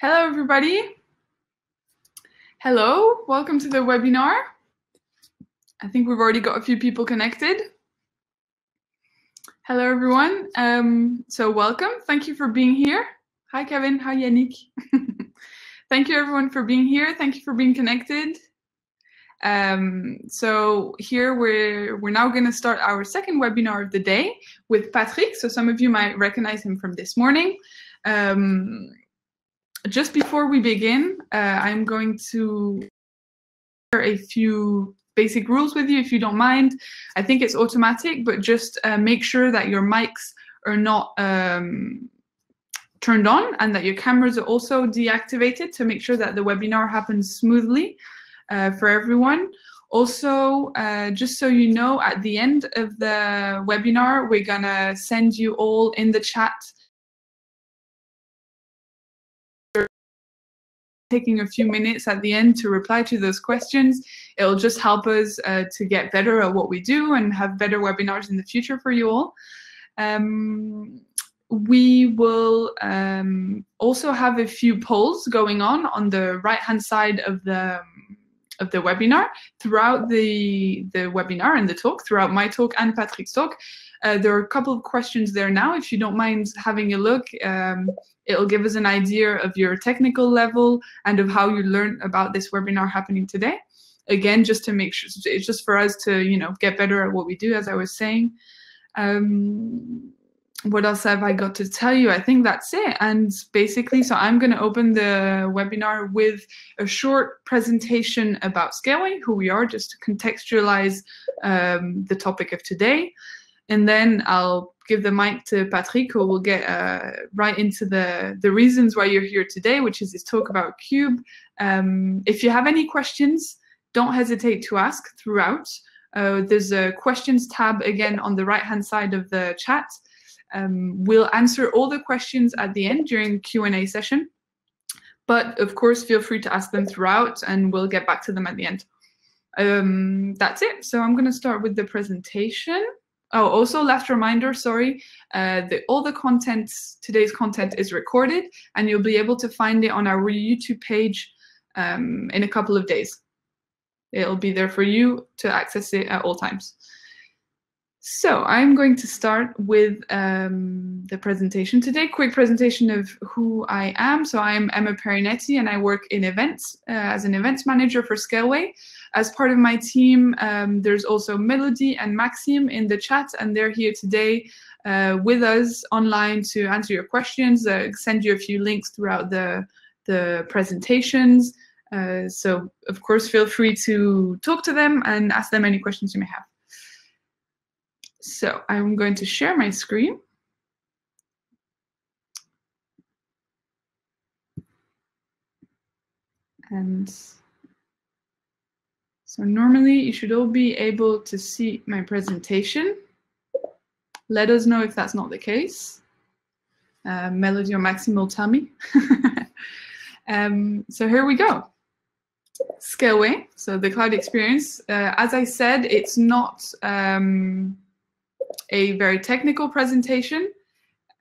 Hello, everybody. Hello, welcome to the webinar. I think we've already got a few people connected. Hello, everyone. So welcome. Thank you for being here. Hi, Kevin. Hi, Yannick. Thank you, everyone, for being here. Thank you for being connected. So here we're now going to start our second webinar of the day with Patrik. So some of you might recognize him from this morning. Just before we begin, I'm going to share a few basic rules with you, if you don't mind. I think it's automatic, but just make sure that your mics are not turned on and that your cameras are also deactivated to make sure that the webinar happens smoothly for everyone. Also, just so you know, at the end of the webinar, we're gonna send you all in the chat taking a few minutes at the end to reply to those questions. It'll just help us to get better at what we do and have better webinars in the future for you all. We will also have a few polls going on the right-hand side of the webinar throughout the webinar and the talk, throughout my talk and Patrik's talk. There are a couple of questions there now. If you don't mind having a look, it'll give us an idea of your technical level and of how you learned about this webinar happening today. Again, just to make sure, it's just for us to, you know, get better at what we do, as I was saying. What else have I got to tell you? I think that's it. And basically, so I'm going to open the webinar with a short presentation about Scaleway, who we are, just to contextualize the topic of today. And then I'll give the mic to Patrik, who will get right into the reasons why you're here today, which is this talk about Cube. If you have any questions, don't hesitate to ask throughout. There's a questions tab again on the right-hand side of the chat. We'll answer all the questions at the end during Q&A session. But of course, feel free to ask them throughout and we'll get back to them at the end. That's it. So I'm going to start with the presentation. Oh, also last reminder, sorry, all the content, today's content is recorded and you'll be able to find it on our YouTube page in a couple of days. It'll be there for you to access it at all times. So I'm going to start with the presentation today. Quick presentation of who I am. So I'm Emma Perinetti and I work in events as an events manager for Scaleway. As part of my team, there's also Melody and Maxime in the chat, and they're here today with us online to answer your questions, send you a few links throughout the presentations. So of course, feel free to talk to them and ask them any questions you may have. So I'm going to share my screen. And so normally you should all be able to see my presentation. Let us know if that's not the case. Melody or Maxime will tell me. So here we go. Scaleway, so the cloud experience. As I said, it's not a very technical presentation.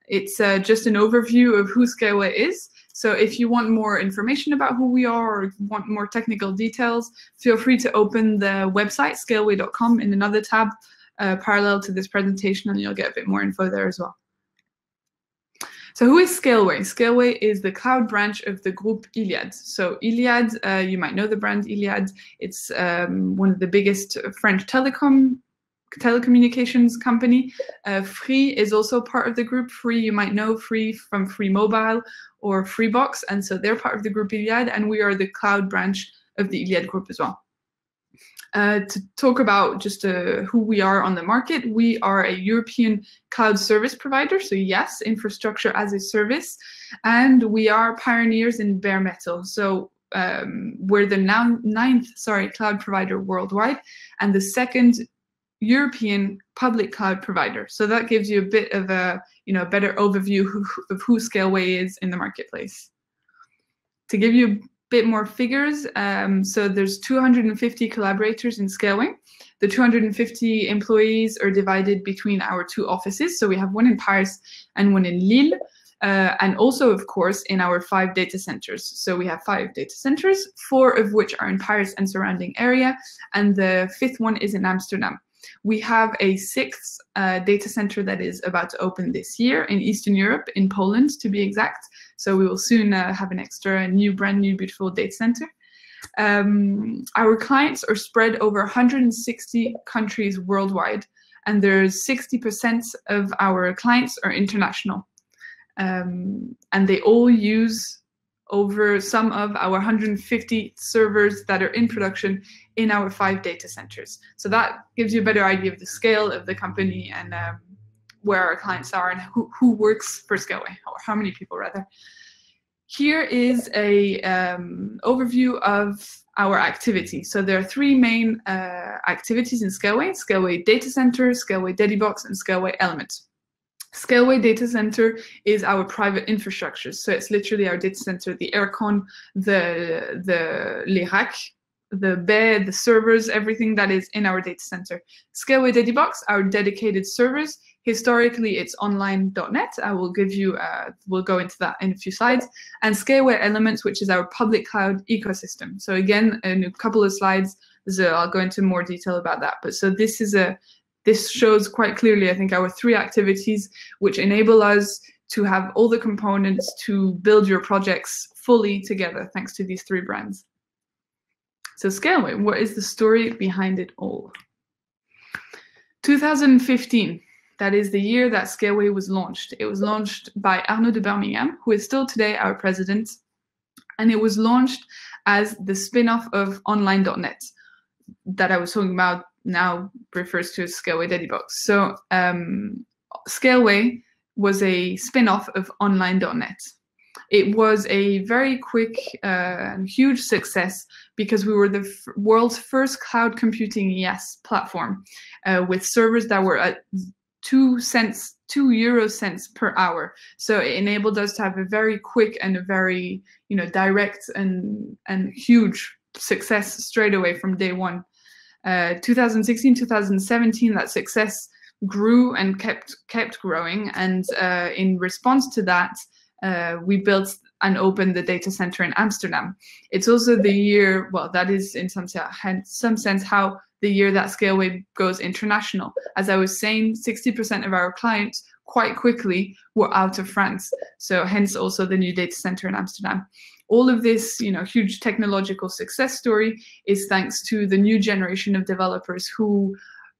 It's just an overview of who Scaleway is. So if you want more information about who we are or want more technical details, feel free to open the website, scaleway.com, in another tab parallel to this presentation, and you'll get a bit more info there as well. So who is Scaleway? Scaleway is the cloud branch of the group Iliad. So Iliad, you might know the brand Iliad. It's one of the biggest French telecommunications company. Free is also part of the group. Free, you might know Free from Free Mobile or Freebox, and so they're part of the group Iliad, and we are the cloud branch of the Iliad group as well. To talk about just who we are on the market, we are a European cloud service provider, so yes, infrastructure as a service, and we are pioneers in bare metal. So we're the ninth cloud provider worldwide, and the second European public cloud provider. So that gives you a bit of a better overview of who Scaleway is in the marketplace. To give you a bit more figures, so there's 250 collaborators in Scaleway. The 250 employees are divided between our two offices. So we have one in Paris and one in Lille. and also, of course, in our 5 data centers. So we have 5 data centers, 4 of which are in Paris and surrounding area, and the 5th one is in Amsterdam. We have a 6th data center that is about to open this year in Eastern Europe, in Poland to be exact. So we will soon have an extra brand new beautiful data center. Our clients are spread over 160 countries worldwide, and there's 60% of our clients are international. And they all use over some of our 150 servers that are in production in our 5 data centers. So that gives you a better idea of the scale of the company and where our clients are and who works for Scaleway, or how many people rather. Here is a overview of our activity. So there are 3 main activities in Scaleway: Scaleway Data Center, Scaleway DevOps, and Scaleway Elements. Scaleway Data Center is our private infrastructure. So it's literally our data center, the aircon, les racks, the bed, the servers, everything that is in our data center. Scaleway DevOps, our dedicated servers. Historically, it's online.net. I will give you, we'll go into that in a few slides. And Scaleway Elements, which is our public cloud ecosystem. So again, in a couple of slides, I'll go into more detail about that. But so this shows quite clearly, I think, our 3 activities which enable us to have all the components to build your projects fully together, thanks to these 3 brands. So Scaleway, what is the story behind it all? 2015, that is the year that Scaleway was launched. It was launched by Arnaud de Birmingham, who is still today our president, and it was launched as the spin-off of online.net that I was talking about now refers to as Scaleway DevOps. So Scaleway was a spin-off of online.net. It was a very quick and huge success because we were the world's first cloud computing IaaS platform with servers that were at 2 euro cents per hour. So it enabled us to have a very quick and a very direct and huge success straight away from day one. 2016, 2017, that success grew and kept growing, and in response to that, we built and opened the data center in Amsterdam. It's also the year, well, that is in some sense how the year that Scaleway goes international. As I was saying, 60% of our clients quite quickly were out of France, so hence also the new data center in Amsterdam. All of this, huge technological success story is thanks to the new generation of developers who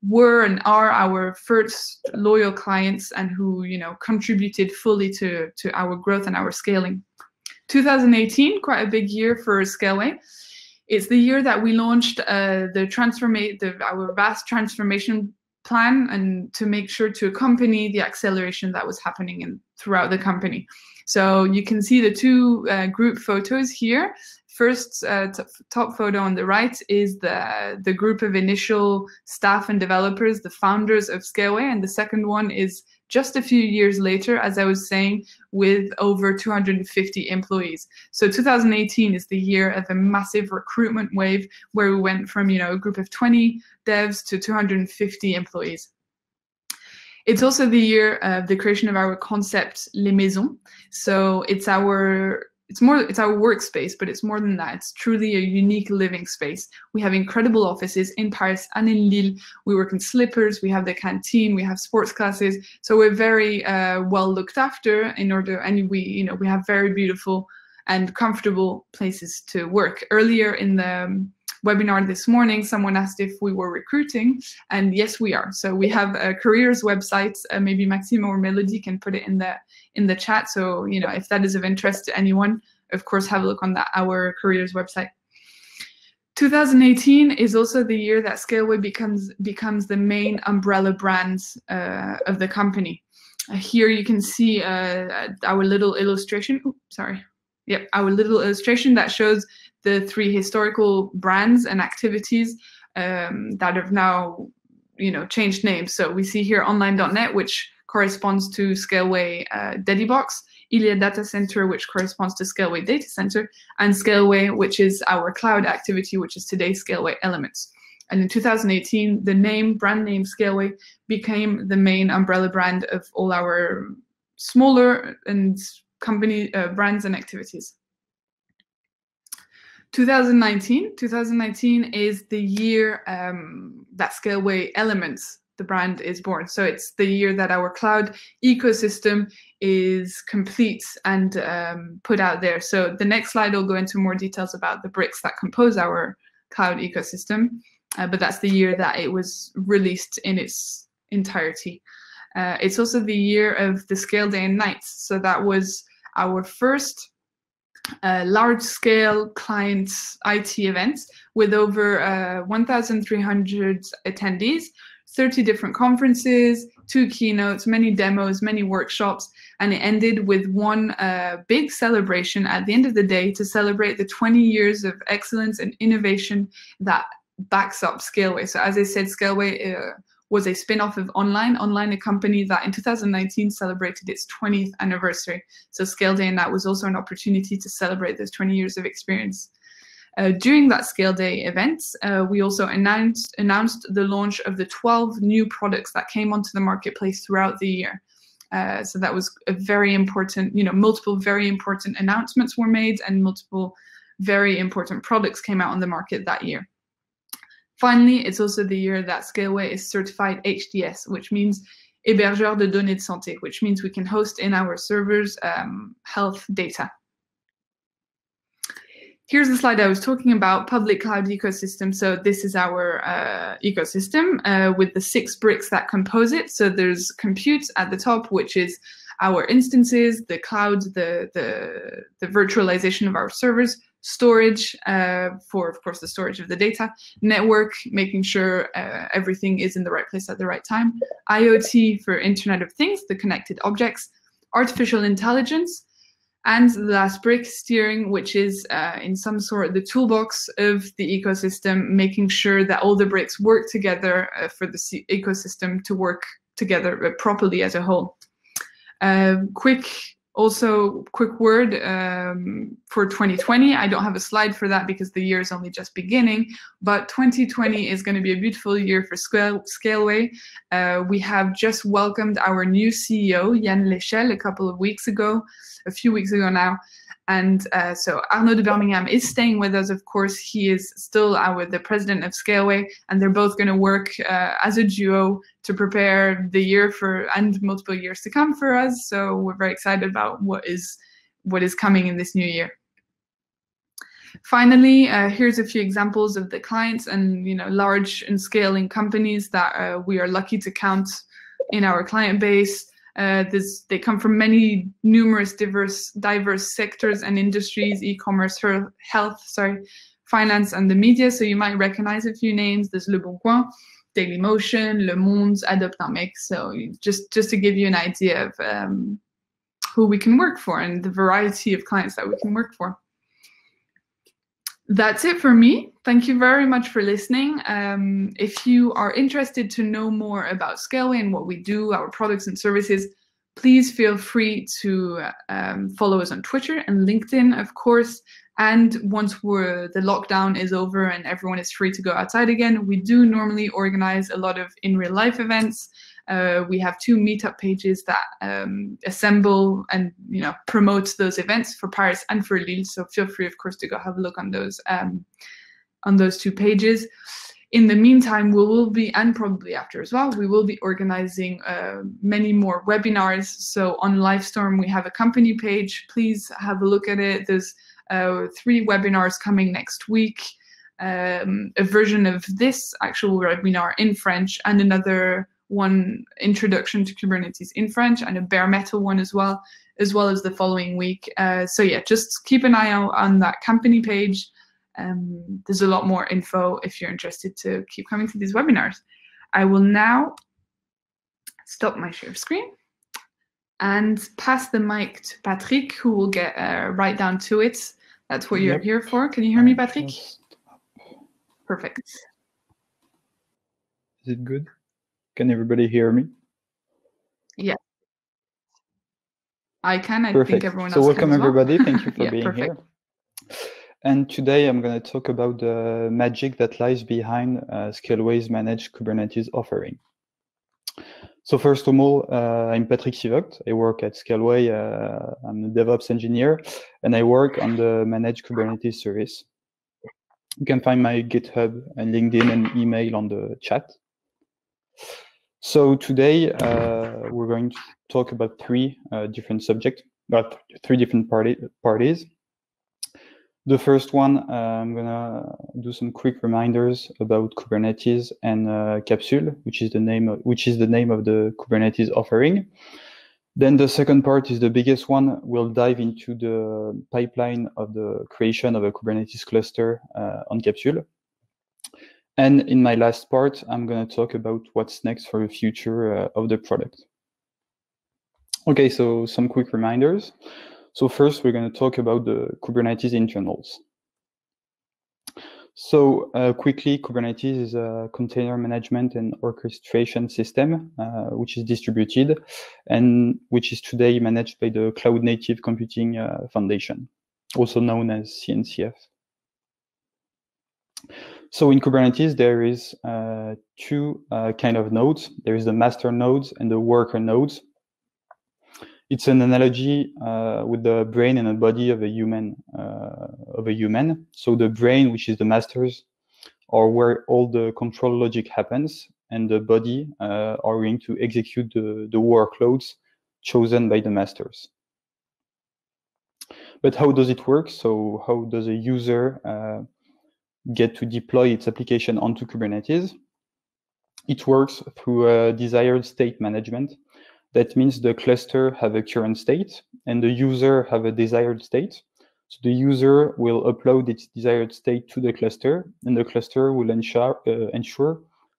were and are our first loyal clients and who, contributed fully to our growth and our scaling. 2018, quite a big year for Scaleway. It's the year that we launched our vast transformation plan, and to make sure to accompany the acceleration that was happening throughout the company. So you can see the 2 group photos here. First top photo on the right is the group of initial staff and developers, the founders of Scaleway, and the second one is just a few years later, as I was saying, with over 250 employees. So 2018 is the year of a massive recruitment wave where we went from a group of 20 devs to 250 employees. It's also the year of the creation of our concept, Les Maisons. So it's our workspace, but it's more than that. It's truly a unique living space. We have incredible offices in Paris and in Lille. We work in slippers. We have the canteen. We have sports classes. So we're very well looked after and we have very beautiful and comfortable places to work. Earlier in the webinar this morning, someone asked if we were recruiting, and yes, we are. So we have a careers website. Maybe Maxime or Melody can put it in the chat. So if that is of interest to anyone, of course, have a look on our careers website. 2018 is also the year that Scaleway becomes the main umbrella brand of the company. Here you can see our little illustration. Oops, sorry. Yep, our little illustration that shows the 3 historical brands and activities that have now, changed names. So we see here online.net, which corresponds to Scaleway DevOps, Ilia Data Center, which corresponds to Scaleway Data Center, and Scaleway, which is our cloud activity, which is today Scaleway Elements. And in 2018, the brand name Scaleway became the main umbrella brand of all our smaller and company brands and activities. 2019 is the year that Scaleway Elements, the brand, is born. So it's the year that our cloud ecosystem is complete and put out there. So the next slide will go into more details about the bricks that compose our cloud ecosystem, but that's the year that it was released in its entirety. It's also the year of the Scale Day and Nights. So that was our first large-scale client IT events with over 1,300 attendees, 30 different conferences, 2 keynotes, many demos, many workshops, and it ended with one big celebration at the end of the day to celebrate the 20 years of excellence and innovation that backs up Scaleway. So as I said, Scaleway was a spin-off of Online, a company that in 2019 celebrated its 20th anniversary. So Scale Day, and that was also an opportunity to celebrate those 20 years of experience. During that Scale Day event, we also announced the launch of the 12 new products that came onto the marketplace throughout the year. So that was a very important, multiple very important announcements were made and multiple very important products came out on the market that year. Finally, it's also the year that Scaleway is certified HDS, which means Hébergeur de données de santé, which means we can host in our servers health data. Here's the slide I was talking about, public cloud ecosystem. So this is our ecosystem with the 6 bricks that compose it. So there's compute at the top, which is our instances, the cloud, the virtualization of our servers, storage for, of course, the storage of the data, network, making sure everything is in the right place at the right time, IoT for Internet of Things, the connected objects, artificial intelligence, and the last brick, steering, which is in some sort the toolbox of the ecosystem, making sure that all the bricks work together for the ecosystem to work together properly as a whole. Quick word for 2020. I don't have a slide for that because the year is only just beginning, but 2020 is going to be a beautiful year for Scaleway. We have just welcomed our new CEO, Yann Lechel, a few weeks ago now. And so Arnaud de Birmingham is staying with us, of course. He is still the president of Scaleway, and they're both going to work as a duo to prepare the year and multiple years to come for us. So we're very excited about what is coming in this new year. Finally, here's a few examples of the clients and large and scaling companies that we are lucky to count in our client base. They come from numerous diverse sectors and industries: e-commerce, health, finance, and the media. So you might recognize a few names. There's Le Bon Coin, Dailymotion, Le Monde, Adopt un Mec. So just to give you an idea of who we can work for and the variety of clients that we can work for. That's it for me. Thank you very much for listening. If you are interested to know more about Scaleway and what we do, our products and services, please feel free to follow us on Twitter and LinkedIn, of course. And once the lockdown is over and everyone is free to go outside again, we do normally organize a lot of in real life events. We have 2 meetup pages that assemble and promote those events for Paris and for Lille. So feel free, of course, to go have a look on those 2 pages. In the meantime, we will be, and probably after as well, we will be organizing many more webinars. So on Livestorm, we have a company page. Please have a look at it. There's 3 webinars coming next week. A version of this actual webinar in French, and another one, Introduction to Kubernetes in French, and a bare metal one as well as the following week. So yeah, just keep an eye out on that company page. There's a lot more info if you're interested to keep coming to these webinars. I will now stop my share screen and pass the mic to Patrik, who will get right down to it. That's what you're here for. Can you hear me, Patrik? Perfect. Is it good? Can everybody hear me? Yeah. I can. I Perfect. think everyone else can. So welcome everybody. Well. Thank you for being here. And today I'm going to talk about the magic that lies behind Scaleway's managed Kubernetes offering. So first of all, I'm Patrik Cyvoct. I work at Scaleway. I'm a DevOps engineer, and I work on the Managed Kubernetes service. You can find my GitHub and LinkedIn and email on the chat. So today, we're going to talk about three different subjects, but three different parties. The first one, I'm gonna do some quick reminders about Kubernetes and Capsule, which is the name of the Kubernetes offering. Then the second part is the biggest one. We'll dive into the pipeline of the creation of a Kubernetes cluster on Capsule. And in my last part, I'm going to talk about what's next for the future of the product. Okay, so some quick reminders. So first, we're going to talk about the Kubernetes internals. So quickly, Kubernetes is a container management and orchestration system, which is distributed and which is today managed by the Cloud Native Computing Foundation, also known as CNCF. So in Kubernetes, there is two kind of nodes. There is the master nodes and the worker nodes. It's an analogy with the brain and the body of a human. So the brain, which is the masters, are where all the control logic happens, and the body are going to execute the workloads chosen by the masters. But how does it work? So how does a user get to deploy its application onto Kubernetes? It works through a desired state management. That means the cluster have a current state and the user have a desired state. So the user will upload its desired state to the cluster, and the cluster will ensure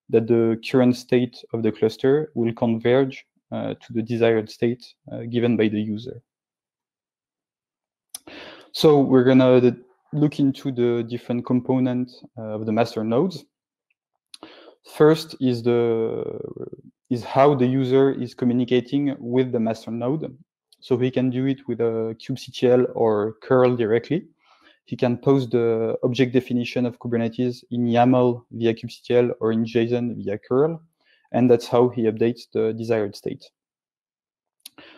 that the current state of the cluster will converge to the desired state given by the user. So we're gonna look into the different components of the master nodes. First is how the user is communicating with the master node. So he can do it with a kubectl or curl directly. He can post the object definition of Kubernetes in YAML via kubectl or in JSON via curl, and that's how he updates the desired state.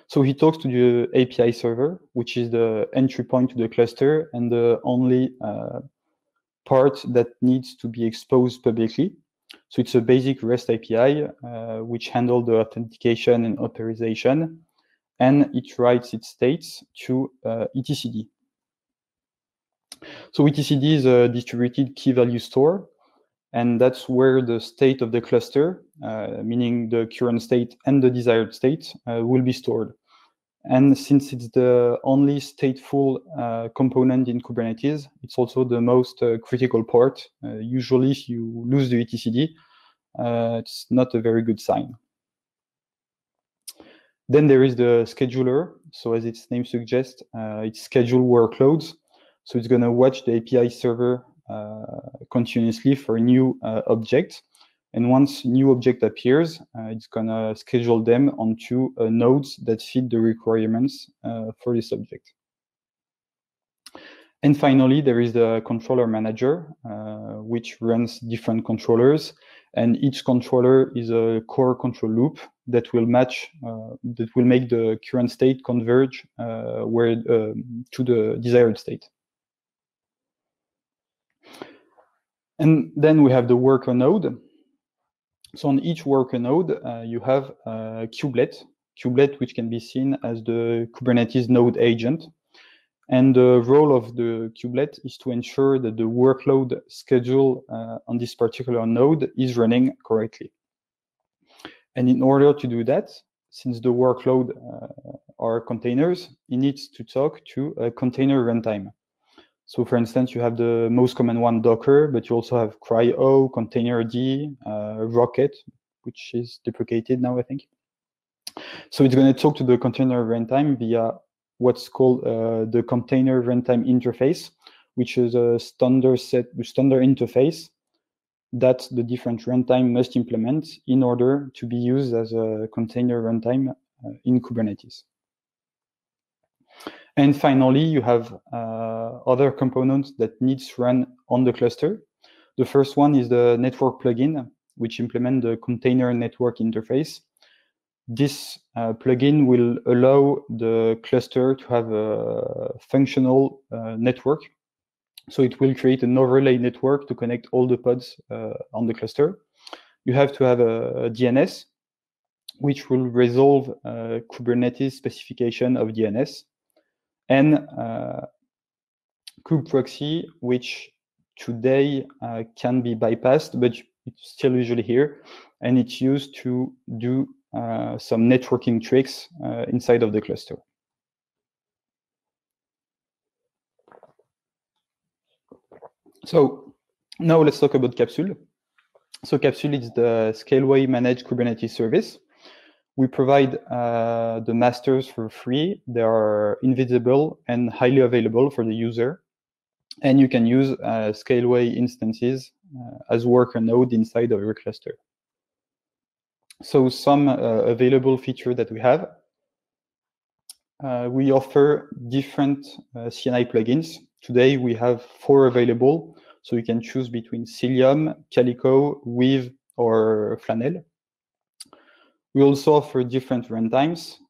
So he talks to the API server, which is the entry point to the cluster and the only part that needs to be exposed publicly. So it's a basic REST API, which handles the authentication and authorization, and it writes its states to etcd. So etcd is a distributed key value store, and that's where the state of the cluster, meaning the current state and the desired state, will be stored. And since it's the only stateful component in Kubernetes, it's also the most critical part. Usually, if you lose the etcd, it's not a very good sign. Then there is the scheduler. So as its name suggests, it schedules workloads. So it's going to watch the API server continuously for new objects. And once new object appears, it's going to schedule them onto nodes that fit the requirements for this object. And finally, there is the controller manager, which runs different controllers. And each controller is a core control loop that will match, that will make the current state converge to the desired state. And then we have the worker node. So on each worker node, you have a kubelet, which can be seen as the Kubernetes node agent. And the role of the kubelet is to ensure that the workload schedule on this particular node is running correctly. And in order to do that, since the workload are containers, it needs to talk to a container runtime. So for instance, you have the most common one, Docker, but you also have CRY-O, Containerd, Rocket, which is deprecated now, I think. So it's going to talk to the container runtime via what's called the container runtime interface, which is a standard interface that the different runtime must implement in order to be used as a container runtime in Kubernetes. And finally, you have other components that needs to run on the cluster. The first one is the network plugin, which implements the container network interface. this plugin will allow the cluster to have a functional network. So it will create an overlay network to connect all the pods on the cluster. You have to have a DNS, which will resolve Kubernetes specification of DNS, and kubeproxy, which today can be bypassed, but it's still usually here, and it's used to do some networking tricks inside of the cluster. So now let's talk about Capsule. So Capsule is the Scaleway managed Kubernetes service. We provide the masters for free. They are invisible and highly available for the user. And you can use Scaleway instances as worker node inside of your cluster. So some available features that we have. We offer different CNI plugins. Today we have 4 available, so you can choose between Cilium, Calico, Weave, or Flannel. We also offer different runtimes.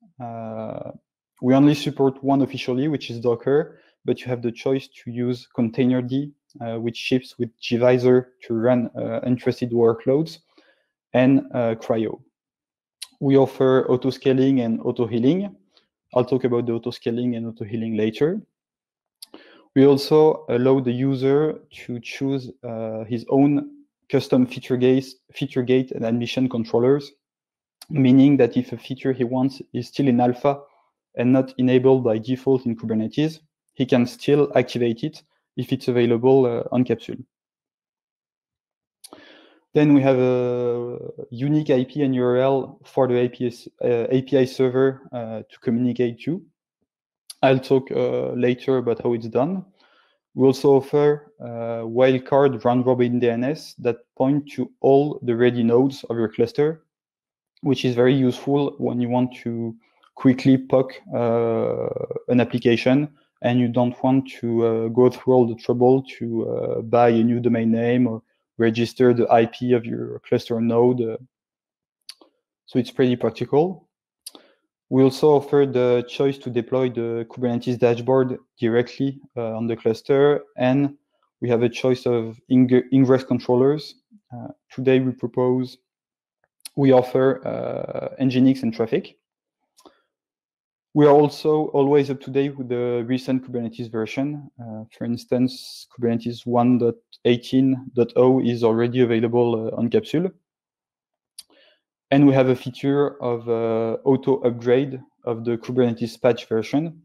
We only support one officially, which is Docker, but you have the choice to use Containerd, which ships with gvisor to run untrusted workloads, and Cryo. We offer auto-scaling and auto-healing. I'll talk about the auto-scaling and auto-healing later. We also allow the user to choose his own custom feature gate and admission controllers, meaning that if a feature he wants is still in alpha and not enabled by default in Kubernetes, he can still activate it if it's available on Capsule. Then we have a unique IP and URL for the API server to communicate to. I'll talk later about how it's done. We also offer wildcard round-robin DNS that point to all the ready nodes of your cluster, which is very useful when you want to quickly poke an application and you don't want to go through all the trouble to buy a new domain name or register the IP of your cluster node. So it's pretty practical. We also offer the choice to deploy the Kubernetes dashboard directly on the cluster, and we have a choice of ingress controllers. Today we offer Nginx and Traffic. We are also always up to date with the recent Kubernetes version. For instance, Kubernetes 1.18.0 is already available on Capsule. And we have a feature of auto upgrade of the Kubernetes patch version.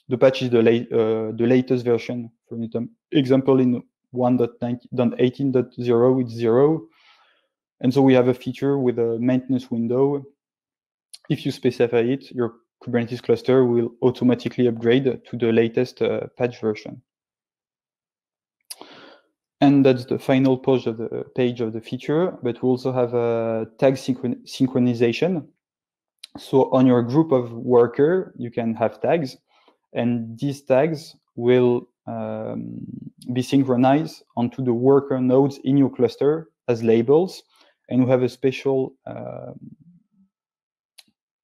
The patch is the latest version. For example, in 1.18.0, it's 0. And so we have a feature with a maintenance window. If you specify it, your Kubernetes cluster will automatically upgrade to the latest patch version. And that's the final page of the feature, but we also have a tag synchronization. So on your group of worker, you can have tags, and these tags will be synchronized onto the worker nodes in your cluster as labels, and we have a special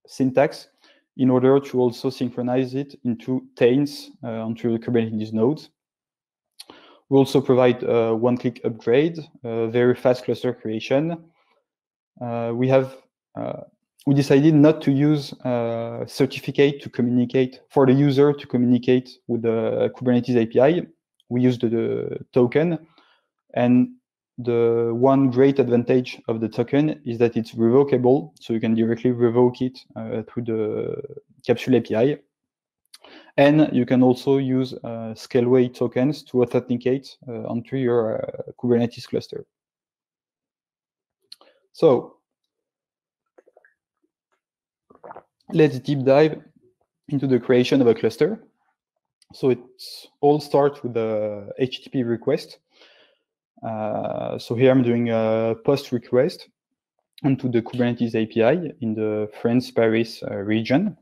syntax in order to also synchronize it into tains onto the Kubernetes nodes. We also provide one-click upgrade, very fast cluster creation. We decided not to use certificate to communicate for the user to communicate with the Kubernetes API. We used the token, and the one great advantage of the token is that it's revocable, so you can directly revoke it through the Capsule API. And you can also use Scaleway tokens to authenticate onto your Kubernetes cluster. So let's deep dive into the creation of a cluster. So it all starts with a HTTP request. So here I'm doing a post request onto the Kubernetes API in the France-Paris region.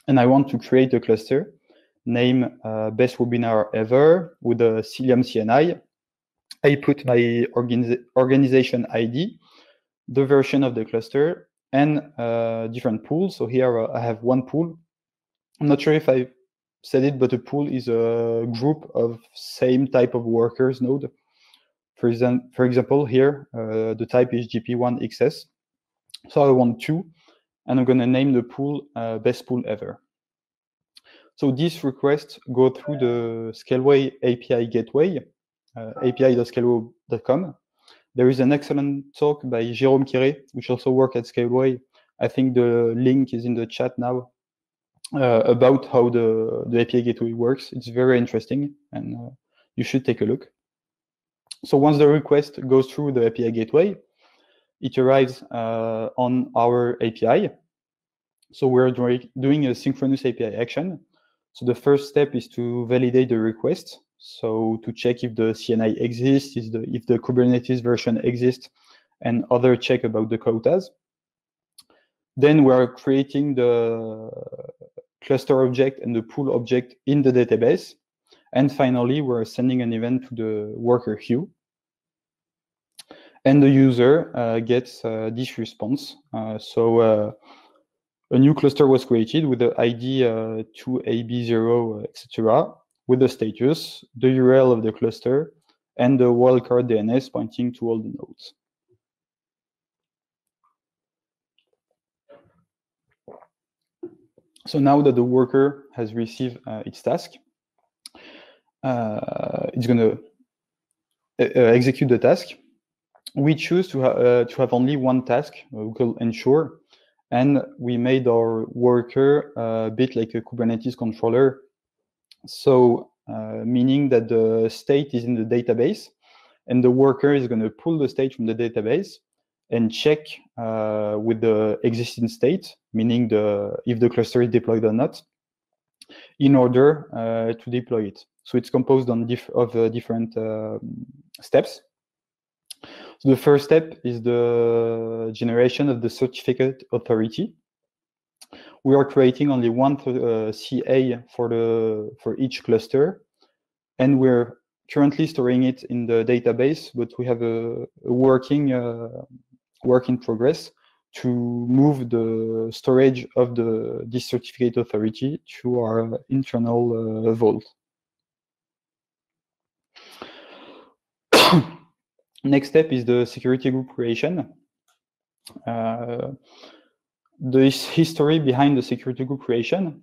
And I want to create a cluster, name best webinar ever with a Cilium CNI. I put my organization ID, the version of the cluster, and different pools. So here I have one pool. I'm not sure if I said it, but a pool is a group of same type of workers node. For example, here the type is GP1XS. So I want 2, and I'm going to name the pool best pool ever. So these requests go through the Scaleway API gateway, api.scaleway.com. There is an excellent talk by Jérôme Quiré, which also works at Scaleway. I think the link is in the chat now, about how the API gateway works. It's very interesting, and you should take a look. So once the request goes through the API gateway, it arrives on our API. So we're doing a synchronous API action. So the first step is to validate the request. So to check if the CNI exists, if the Kubernetes version exists, and other check about the quotas. Then we're creating the cluster object and the pool object in the database. And finally, we're sending an event to the worker queue. And the user gets this response. A new cluster was created with the ID 2AB0, etc., with the status, the URL of the cluster, and the wildcard DNS pointing to all the nodes. So now that the worker has received its task, it's going to execute the task. We choose to have only one task, we call ensure, and we made our worker a bit like a Kubernetes controller. So meaning that the state is in the database, and the worker is going to pull the state from the database and check with the existing state, meaning if the cluster is deployed or not, in order to deploy it. So it's composed of different steps. So the first step is the generation of the certificate authority. We are creating only one CA for each cluster, and we're currently storing it in the database, but we have a work in progress to move the storage of this certificate authority to our internal vault. Next step is the security group creation. The history behind the security group creation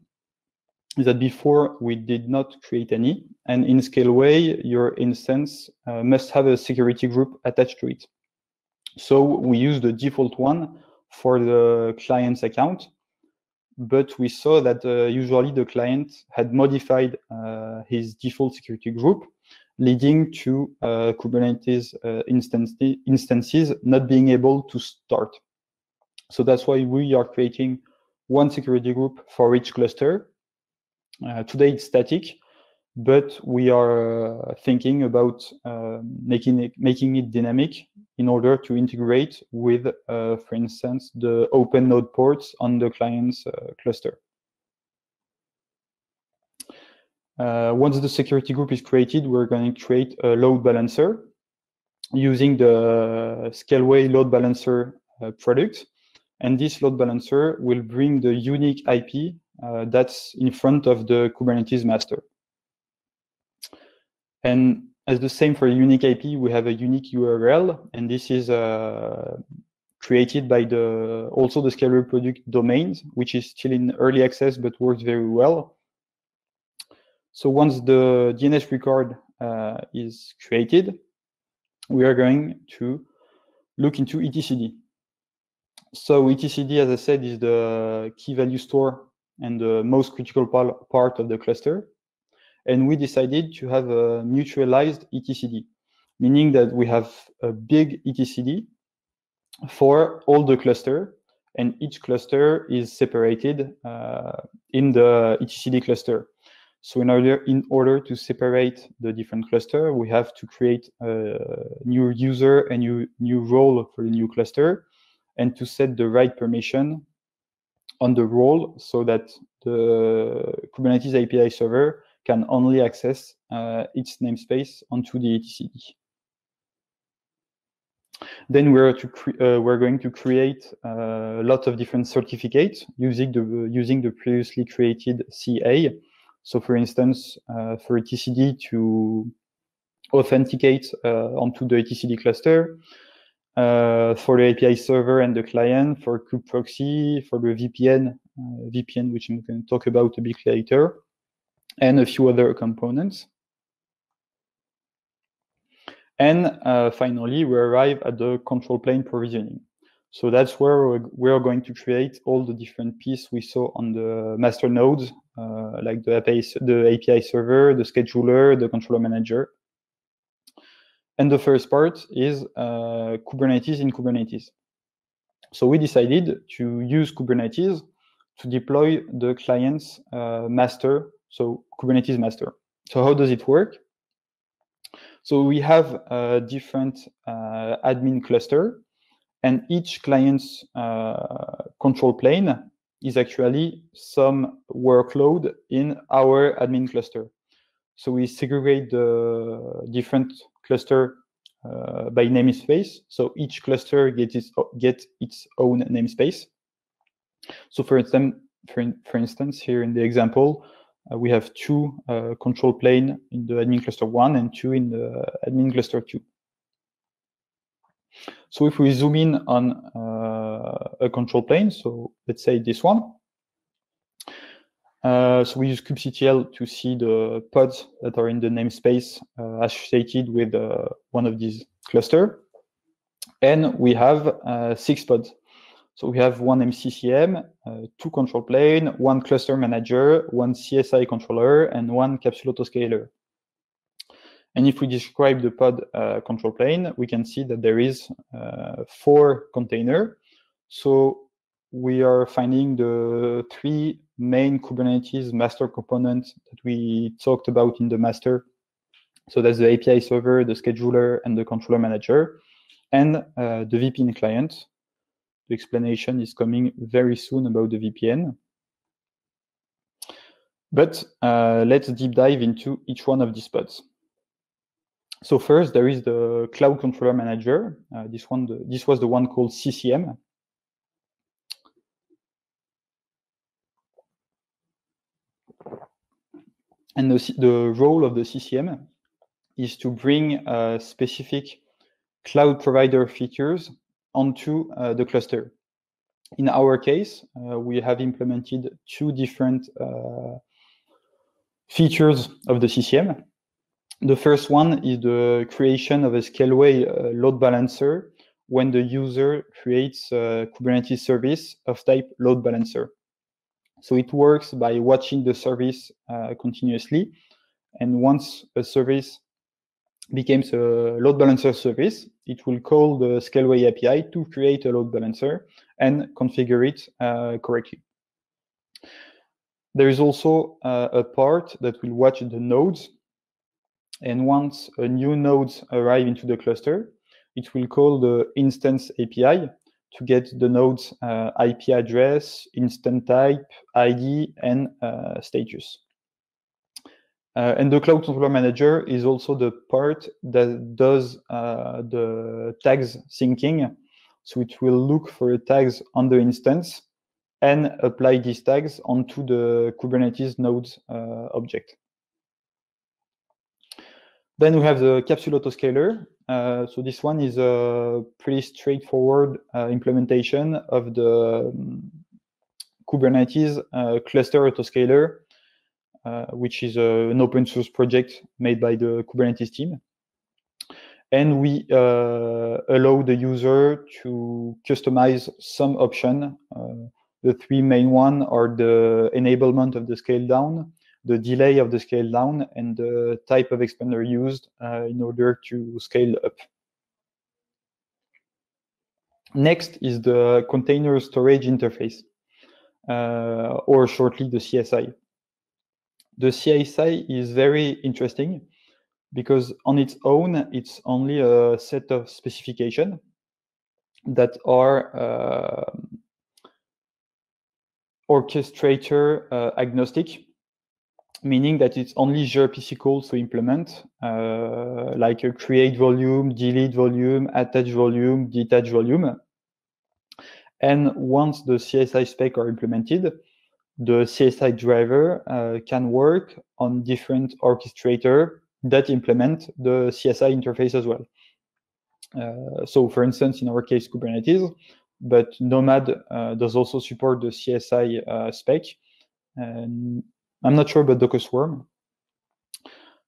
is that before we did not create any, and in Scaleway, your instance must have a security group attached to it. So we use the default one for the client's account, but we saw that usually the client had modified his default security group, leading to Kubernetes instances not being able to start. So that's why we are creating one security group for each cluster. Today it's static, but we are thinking about making it dynamic in order to integrate with, for instance, the open node ports on the client's cluster. Once the security group is created, we're going to create a load balancer using the Scaleway load balancer product. And this load balancer will bring the unique IP that's in front of the Kubernetes master. And as the same for a unique IP, we have a unique URL, and this is created by also the Scaleway product domains, which is still in early access but works very well. So once the DNS record is created, we are going to look into etcd. So etcd, as I said, is the key value store and the most critical part of the cluster. And we decided to have a mutualized etcd, meaning that we have a big etcd for all the cluster, and each cluster is separated in the etcd cluster. So in order to separate the different cluster, we have to create a new user and new role for the new cluster, and to set the right permission on the role so that the Kubernetes API server can only access its namespace onto the etcd. Then we're going to create lots of different certificates using the previously created CA. So, for instance, for etcd to authenticate onto the etcd cluster, for the API server and the client, for kubeproxy, for the VPN, which I'm going to talk about a bit later, and a few other components. And finally, we arrive at the control plane provisioning. So that's where we're going to create all the different pieces we saw on the master nodes, like the API server, the scheduler, the controller manager. And the first part is Kubernetes in Kubernetes. So we decided to use Kubernetes to deploy the client's master, so Kubernetes master. So how does it work? So we have a different admin cluster, and each client's control plane is actually some workload in our admin cluster. So we segregate the different cluster by namespace. So each cluster gets its own namespace. So for instance, here in the example, we have two control plane in the admin cluster 1 and 2 in the admin cluster 2. So if we zoom in on a control plane, so let's say this one, so we use kubectl to see the pods that are in the namespace associated with one of these clusters. And we have 6 pods. So we have one MCCM, 2 control plane, 1 cluster manager, 1 CSI controller, and 1 capsule autoscaler. And if we describe the pod control plane, we can see that there is 4 containers. So we are finding the 3 main Kubernetes master components that we talked about in the master. So that's the API server, the scheduler, and the controller manager, and the VPN client. The explanation is coming very soon about the VPN. But let's deep dive into each one of these pods. So first, there is the Cloud Controller Manager. This was the one called CCM. And the role of the CCM is to bring specific cloud provider features onto the cluster. In our case, we have implemented 2 different features of the CCM. The first one is the creation of a Scaleway load balancer when the user creates a Kubernetes service of type load balancer. So it works by watching the service continuously. And once a service becomes a load balancer service, it will call the Scaleway API to create a load balancer and configure it correctly. There is also a part that will watch the nodes. And once a new nodes arrive into the cluster, it will call the instance API to get the node's IP address, instance type, ID, and status. And the Cloud Controller Manager is also the part that does the tags syncing. So it will look for the tags on the instance and apply these tags onto the Kubernetes nodes object. Then we have the capsule autoscaler. So this one is a pretty straightforward implementation of the Kubernetes cluster autoscaler, which is an open source project made by the Kubernetes team. And we allow the user to customize some option. The 3 main ones are the enablement of the scale down, the delay of the scale down, and the type of expander used in order to scale up. Next is the container storage interface, or shortly the CSI. The CSI is very interesting because on its own, it's only a set of specifications that are orchestrator agnostic. meaning that it's only gRPC calls to implement, like a create volume, delete volume, attach volume, detach volume. And once the CSI spec are implemented, the CSI driver can work on different orchestrator that implement the CSI interface as well. So for instance, in our case, Kubernetes, but Nomad does also support the CSI spec. And I'm not sure about Docker Swarm.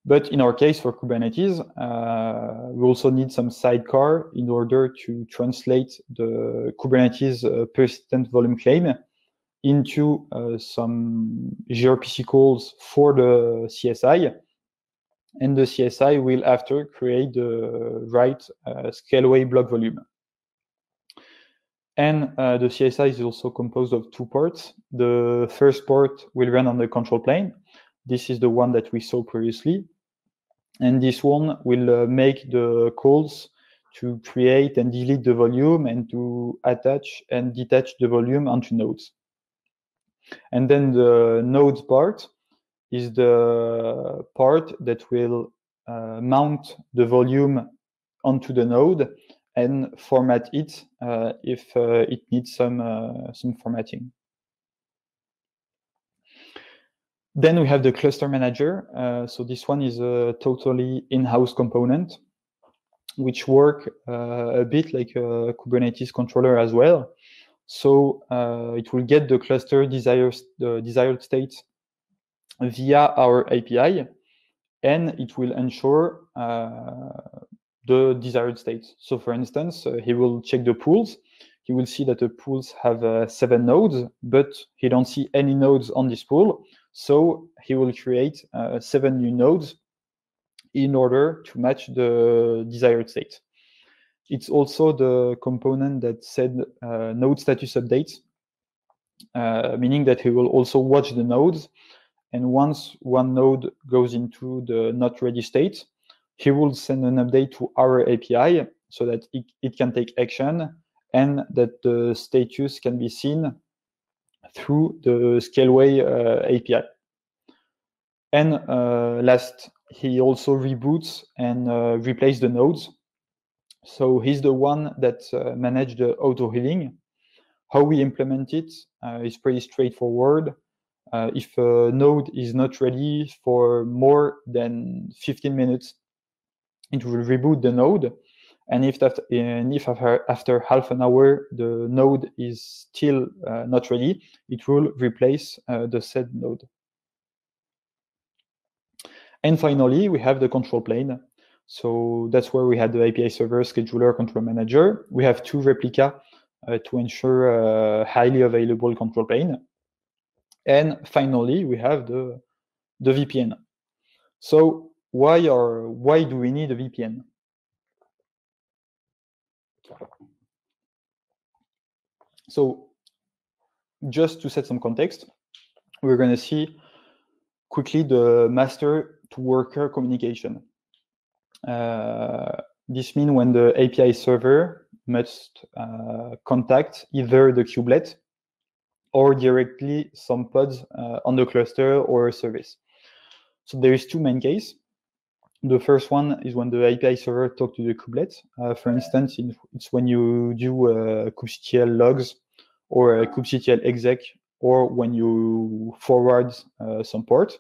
But in our case, for Kubernetes, we also need some sidecar in order to translate the Kubernetes persistent volume claim into some gRPC calls for the CSI. And the CSI will after create the right Scaleway block volume. And the CSI is also composed of two parts. The first part will run on the control plane. This is the one that we saw previously. And this one will make the calls to create and delete the volume and to attach and detach the volume onto nodes. And then the nodes part is the part that will mount the volume onto the node and format it if it needs some formatting. Then we have the cluster manager. So this one is a totally in-house component, which work a bit like a Kubernetes controller as well. So it will get the cluster desired state via our API, and it will ensure the desired state. So for instance, he will check the pools. He will see that the pools have 7 nodes, but he don't see any nodes on this pool. So he will create 7 new nodes in order to match the desired state. It's also the component that said node status updates, meaning that he will also watch the nodes. And once one node goes into the not ready state, he will send an update to our API so that it can take action and that the status can be seen through the Scaleway API. And last, he also reboots and replaces the nodes. So he's the one that manages the auto-healing. How we implement it is pretty straightforward. If a node is not ready for more than 15 minutes, it will reboot the node. And if after half an hour the node is still not ready, it will replace the said node. And finally, we have the control plane. So that's where we had the API server, scheduler, control manager. We have 2 replica to ensure a highly available control plane. And finally, we have the VPN. So why do we need a VPN? So just to set some context, we're going to see quickly the master to worker communication. This means when the API server must contact either the kubelet or directly some pods on the cluster or a service. So there is 2 main cases. The first one is when the API server talks to the kubelet. For instance, it's when you do kubectl logs or a kubectl exec, or when you forward some port.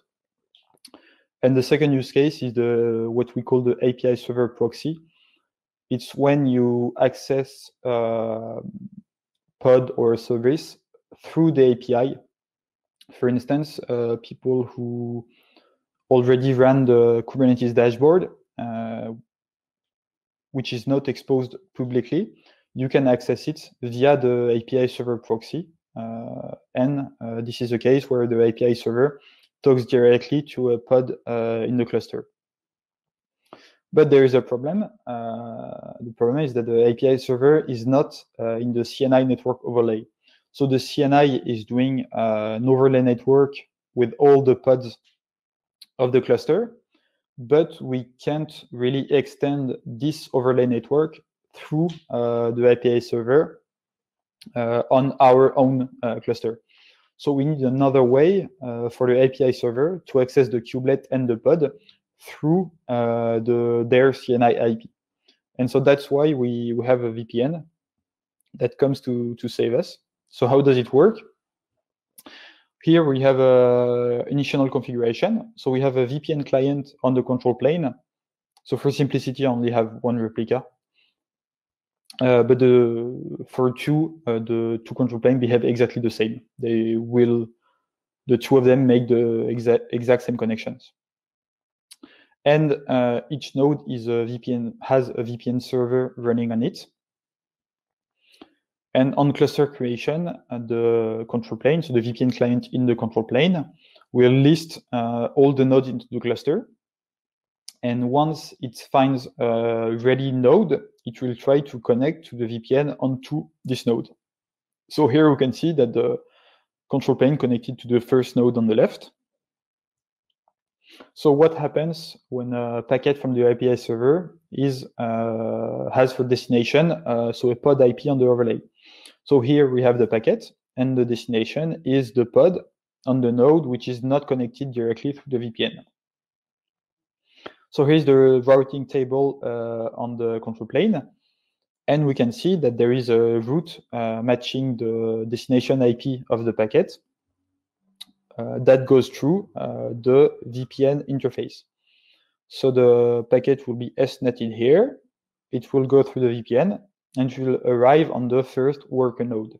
And the second use case is what we call the API server proxy. It's when you access a pod or a service through the API. For instance, people who already ran the Kubernetes dashboard, which is not exposed publicly, you can access it via the API server proxy. And this is a case where the API server talks directly to a pod in the cluster. But there is a problem. The problem is that the API server is not in the CNI network overlay. So the CNI is doing an overlay network with all the pods of the cluster, but we can't really extend this overlay network through the API server on our own cluster. So we need another way for the API server to access the kubelet and the pod through their CNI IP. And so that's why we have a VPN that comes to save us. So how does it work? Here we have a initial configuration. So we have a VPN client on the control plane. So for simplicity, I only have one replica. But for the two control planes behave exactly the same. The two of them make the exact same connections. And each node is has a VPN server running on it. And on cluster creation, the control plane, so the VPN client in the control plane, will list all the nodes into the cluster. And once it finds a ready node, it will try to connect to the VPN onto this node. So here we can see that the control plane connected to the first node on the left. So what happens when a packet from the API server has for destination so a pod IP on the overlay? So here we have the packet, and the destination is the pod on the node which is not connected directly through the VPN. So here's the routing table on the control plane, and we can see that there is a route matching the destination IP of the packet that goes through the VPN interface. So the packet will be S-netted here. It will go through the VPN and it will arrive on the first worker node.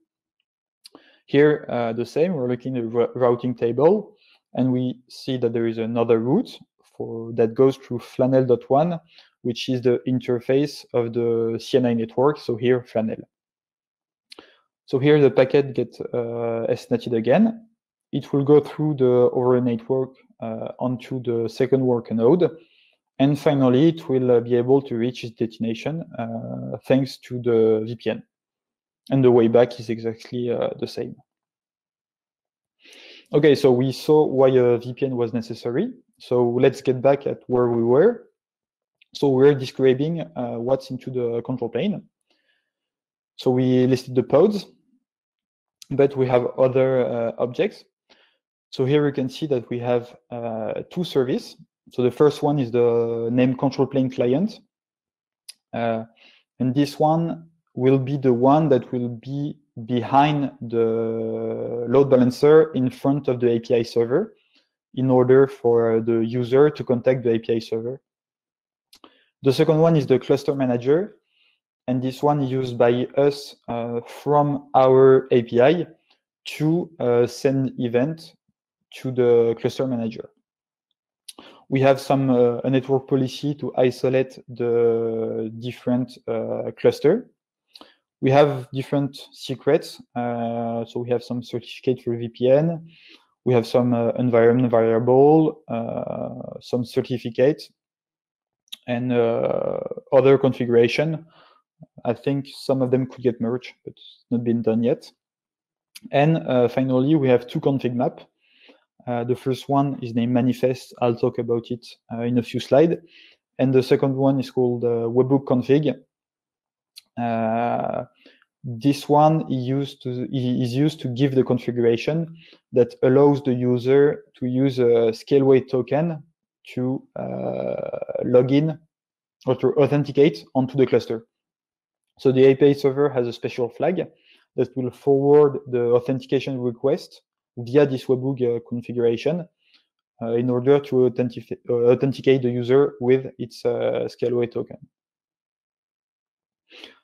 Here, the same, we're looking at the routing table, and we see that there is another route that goes through flannel.1, which is the interface of the CNI network. So here, flannel. So here the packet gets S-netted again. It will go through the overlay network onto the second worker node. And finally, it will be able to reach its destination thanks to the VPN. And the way back is exactly the same. Okay, so we saw why a VPN was necessary. So let's get back at where we were. So we're describing what's into the control plane. So we listed the pods, but we have other objects. So here you can see that we have two services. So the first one is the named control plane client. And this one will be the one that will be behind the load balancer in front of the API server in order for the user to contact the API server. The second one is the cluster manager. And this one is used by us from our API to send event to the cluster manager. We have a network policy to isolate the different cluster. We have different secrets. So we have some certificate for VPN. We have some environment variable, some certificate, and other configuration. I think some of them could get merged, but it's not been done yet. And finally, we have two config maps. The first one is named manifest. I'll talk about it in a few slides. And the second one is called webhook config. This one is used to give the configuration that allows the user to use a Scaleway token to log in or to authenticate onto the cluster. So the API server has a special flag that will forward the authentication request via this webhook configuration in order to authenticate the user with its Scaleway token.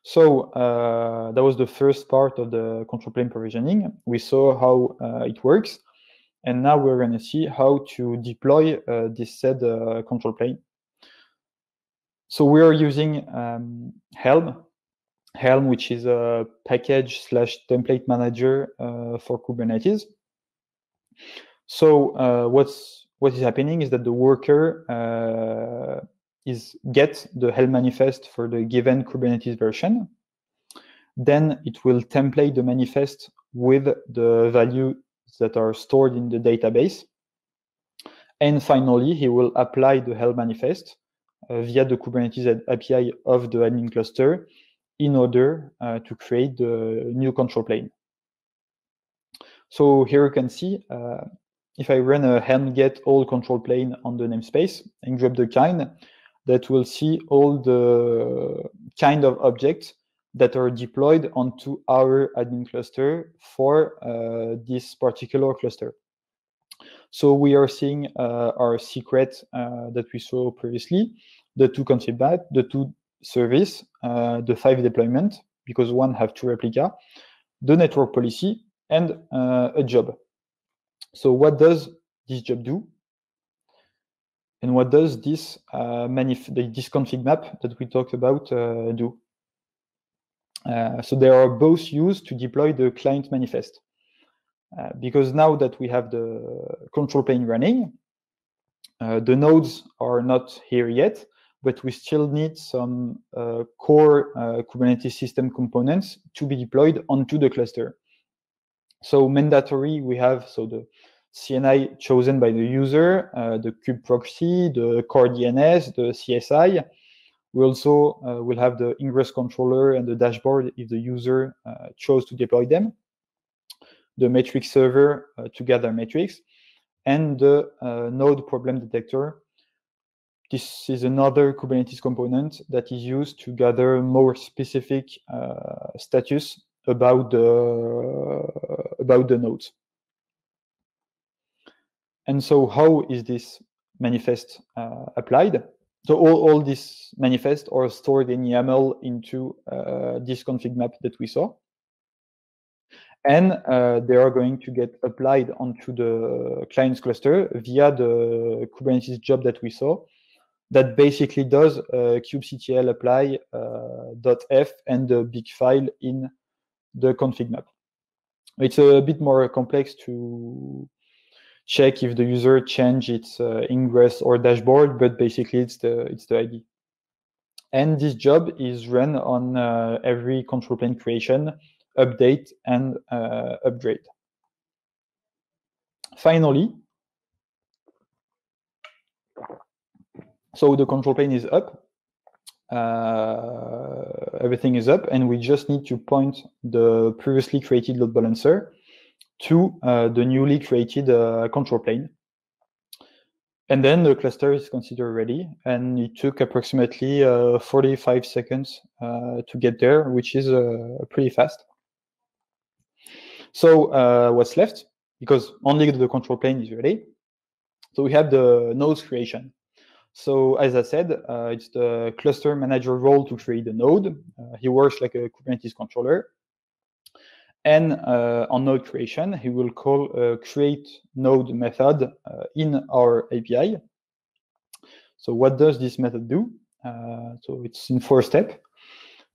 So that was the first part of the control plane provisioning. We saw how it works. And now we're going to see how to deploy this said control plane. So we are using Helm, which is a package/template manager for Kubernetes. So what is happening is that the worker get the Helm manifest for the given Kubernetes version. Then it will template the manifest with the values that are stored in the database. And finally, he will apply the Helm manifest via the Kubernetes API of the admin cluster in order to create the new control plane. So here you can see, if I run a hand get all control plane on the namespace and grab the kind, that will see all the kind of objects that are deployed onto our admin cluster for this particular cluster. So we are seeing our secret that we saw previously, the 2 config map, the 2 service, the 5 deployment, because one have 2 replica, the network policy, and a job. So what does this job do? And what does this this config map that we talked about do? So they are both used to deploy the client manifest. Because now that we have the control plane running, the nodes are not here yet, but we still need some core Kubernetes system components to be deployed onto the cluster. So mandatory, we have the CNI chosen by the user, the kube proxy, the core DNS, the CSI. We also will have the ingress controller and the dashboard if the user chose to deploy them, the metric server to gather metrics, and the node problem detector. This is another Kubernetes component that is used to gather more specific status about the nodes. And so how is this manifest applied? So all these manifests are stored in YAML into this config map that we saw. And they are going to get applied onto the client's cluster via the Kubernetes job that we saw, that basically does kubectl apply .f and the big file in the config map. It's a bit more complex to check if the user change its ingress or dashboard, but basically it's the ID. And this job is run on every control plane creation, update, and upgrade. Finally, so the control plane is up, everything is up, and we just need to point the previously created load balancer to the newly created control plane. And then the cluster is considered ready, and it took approximately 45 seconds to get there, which is pretty fast. So what's left? Because only the control plane is ready. So we have the nodes creation. So as I said, it's the cluster manager role to create the node. He works like a Kubernetes controller. And on node creation, he will call a create node method in our API. So what does this method do? So it's in 4 steps.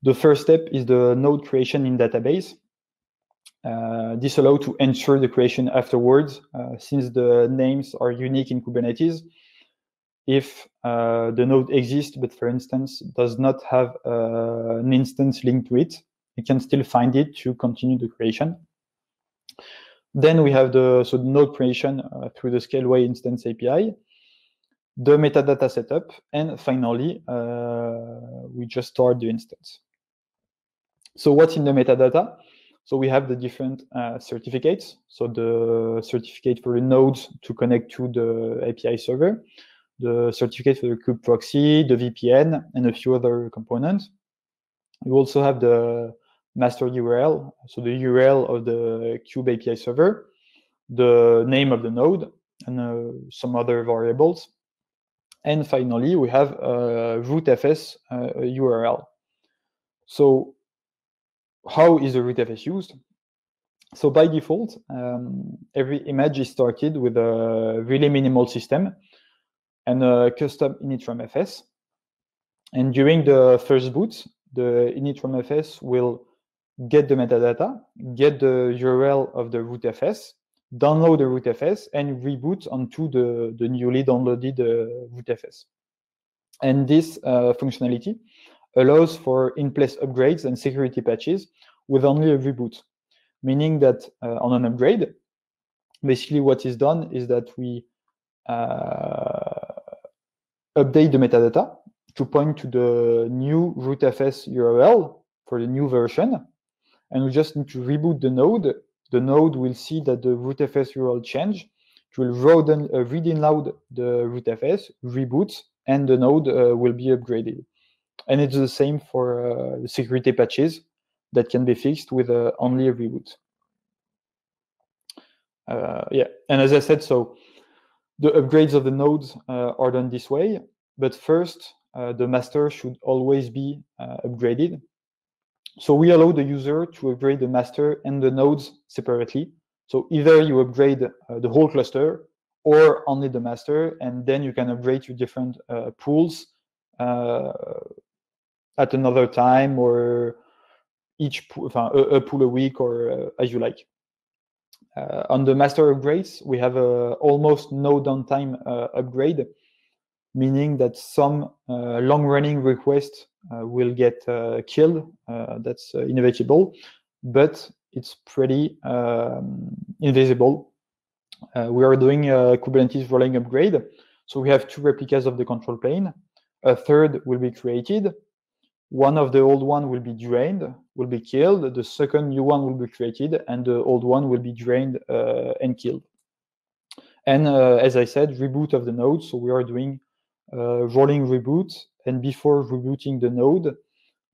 The first step is the node creation in database. This allows to ensure the creation afterwards, since the names are unique in Kubernetes. If the node exists, but for instance, does not have an instance linked to it, you can still find it to continue the creation. Then we have the node creation through the Scaleway instance API, the metadata setup, and finally, we just start the instance. So what's in the metadata? So we have the different certificates. So the certificate for the nodes to connect to the API server, the certificate for the kube proxy, the VPN, and a few other components. You also have the master URL, so the URL of the kube API server, the name of the node, and some other variables. And finally, we have rootfs URL. So how is the rootfs used? So by default, every image is started with a really minimal system and a custom init from fs. And during the first boot, the init from fs will get the metadata, get the URL of the rootfs, download the rootfs, and reboot onto the newly downloaded rootfs. And this functionality allows for in-place upgrades and security patches with only a reboot, meaning that on an upgrade, basically what is done is that we update the metadata to point to the new rootfs URL for the new version, and we just need to reboot the node the node will see that the rootfs URL changed. It will read in loud the rootfs, reboot, and the node will be upgraded. And it's the same for the security patches that can be fixed with only a reboot. Yeah, and as I said, so the upgrades of the nodes are done this way, but first the master should always be upgraded. So we allow the user to upgrade the master and the nodes separately. So either you upgrade the whole cluster or only the master, and then you can upgrade to different pools at another time, or each pool, a pool a week, or as you like. On the master upgrades, we have almost no downtime upgrade, meaning that some long-running requests will get killed. That's inevitable, but it's pretty invisible. We are doing a Kubernetes rolling upgrade. So we have 2 replicas of the control plane. A third will be created. One of the old one will be drained, will be killed. The second new one will be created, and the old one will be drained and killed. And as I said, reboot of the node. So we are doing rolling reboot, and before rebooting the node,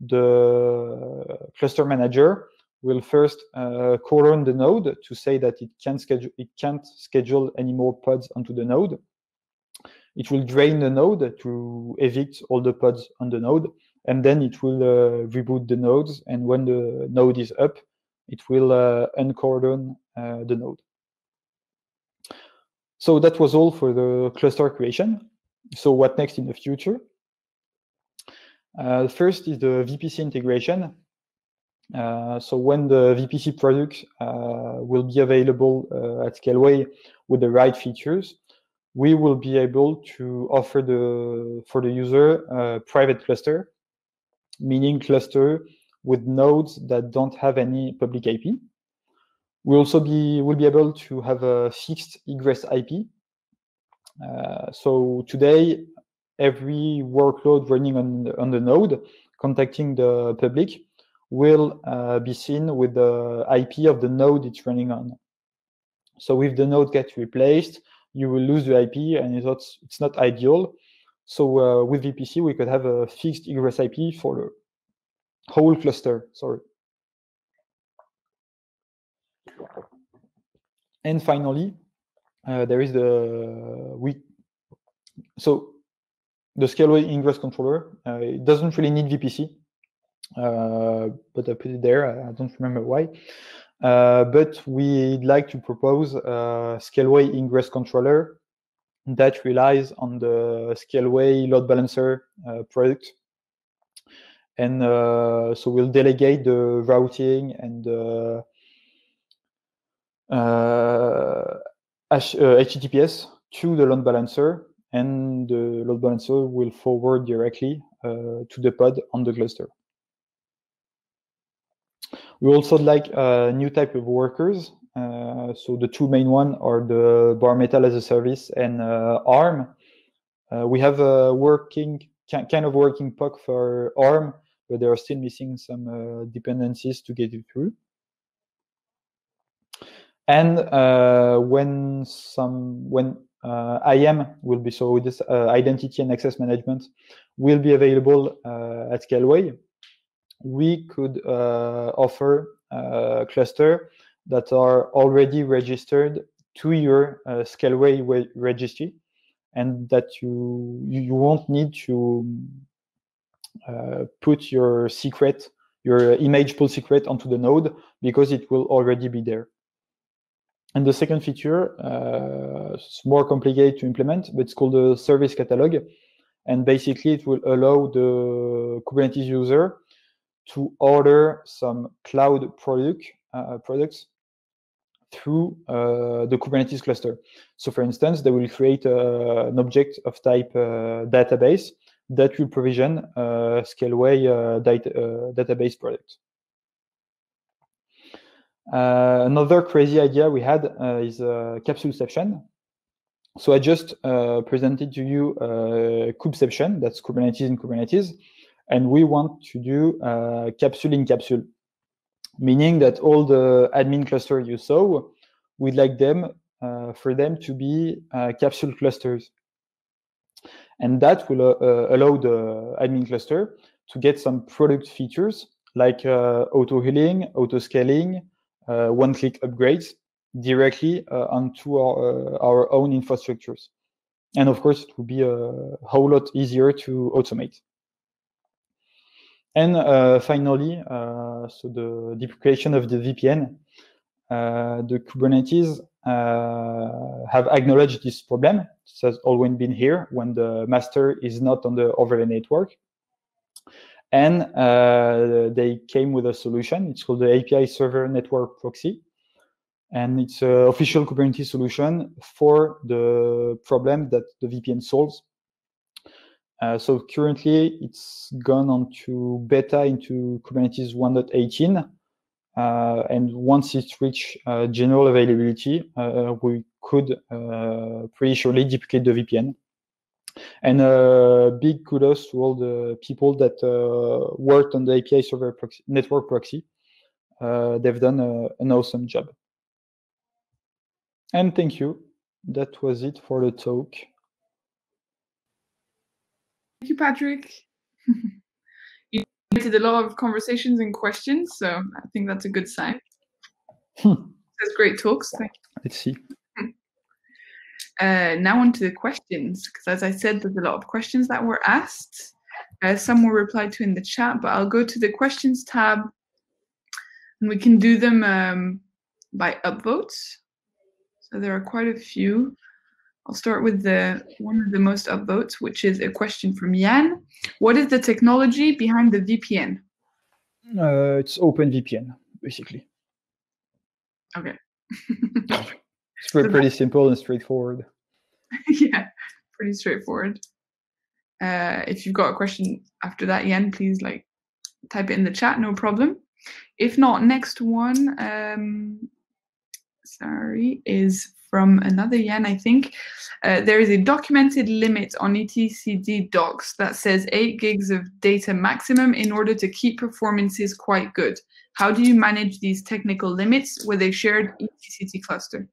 the cluster manager will first call the node to say that it can't schedule any more pods onto the node. It will drain the node to evict all the pods on the node, and then it will reboot the nodes. And when the node is up, it will uncordon the node. So that was all for the cluster creation. So what next in the future? First is the VPC integration. So when the VPC product will be available at Scaleway with the right features, we will be able to offer for the user a private cluster, meaning cluster with nodes that don't have any public IP. We'll be able to have a fixed egress IP. So today, every workload running on the node contacting the public will be seen with the IP of the node it's running on. So if the node gets replaced, you will lose the IP, and it's not ideal. So with VPC, we could have a fixed egress IP for the whole cluster. Sorry. And finally, there is the Scaleway ingress controller. It doesn't really need VPC, but I put it there. I don't remember why. But we'd like to propose a Scaleway ingress controller that relies on the Scaleway load balancer product. And so we'll delegate the routing and HTTPS to the load balancer, and the load balancer will forward directly to the pod on the cluster. We also like a new type of workers. So the 2 main ones are the bare metal as a service and ARM. We have a kind of working POC for ARM, but they are still missing some dependencies to get it through. And when IAM will be, so this identity and access management will be available at Scaleway, we could offer a cluster that are already registered to your Scaleway registry, and that you won't need to put your image pool secret onto the node, because it will already be there. And the second feature, it's more complicated to implement, but it's called the service catalog. And basically, it will allow the Kubernetes user to order some cloud products through the Kubernetes cluster. So for instance, they will create an object of type database that will provision Scaleway database product. Another crazy idea we had is capsuleception. So I just presented to you Kubeception, that's Kubernetes in Kubernetes, and we want to do capsule in capsule. meaning that all the admin cluster you saw, we'd like them for them to be capsule clusters. And that will allow the admin cluster to get some product features like auto-healing, auto-scaling, one-click upgrades directly onto our own infrastructures. And of course, it will be a whole lot easier to automate. And finally, so the deprecation of the VPN, the Kubernetes have acknowledged this problem. This has always been here when the master is not on the overlay network. And they came with a solution. It's called the API Server Network Proxy. And it's an official Kubernetes solution for the problem that the VPN solves. So currently, it's gone on to beta into Kubernetes 1.18. And once it reaches general availability, we could pretty surely deprecate the VPN. And big kudos to all the people that worked on the API Server Network Proxy. They've done an awesome job. And thank you. That was it for the talk. Thank you, Patrik. You did a lot of conversations and questions, so I think that's a good sign. That's great talks. Thank you. Let's see. Now on to the questions, because as I said, there's a lot of questions that were asked. Some were replied to in the chat, but I'll go to the questions tab, and we can do them by upvotes. So there are quite a few. I'll start with one of the most upvotes, which is a question from Jan. What is the technology behind the VPN? It's OpenVPN, basically. Okay. It's pretty simple and straightforward. Yeah, pretty straightforward. If you've got a question after that, Jan, please type it in the chat, no problem. If not, next one, is from another Jan, I think. There is a documented limit on etcd docs that says 8 gigs of data maximum in order to keep performances quite good. How do you manage these technical limits with a shared etcd cluster?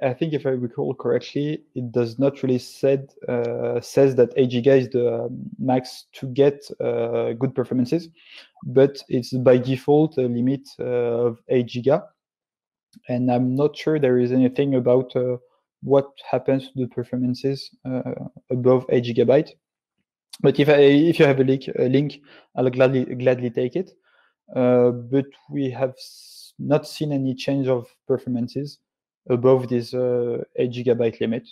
I think if I recall correctly, it does not really says that 8 giga is the max to get good performances, but it's by default a limit of 8 giga. And I'm not sure there is anything about what happens to the performances above 8 gigabyte. But if you have a link, I'll gladly take it. But we have not seen any change of performances above this 8 gigabyte limit.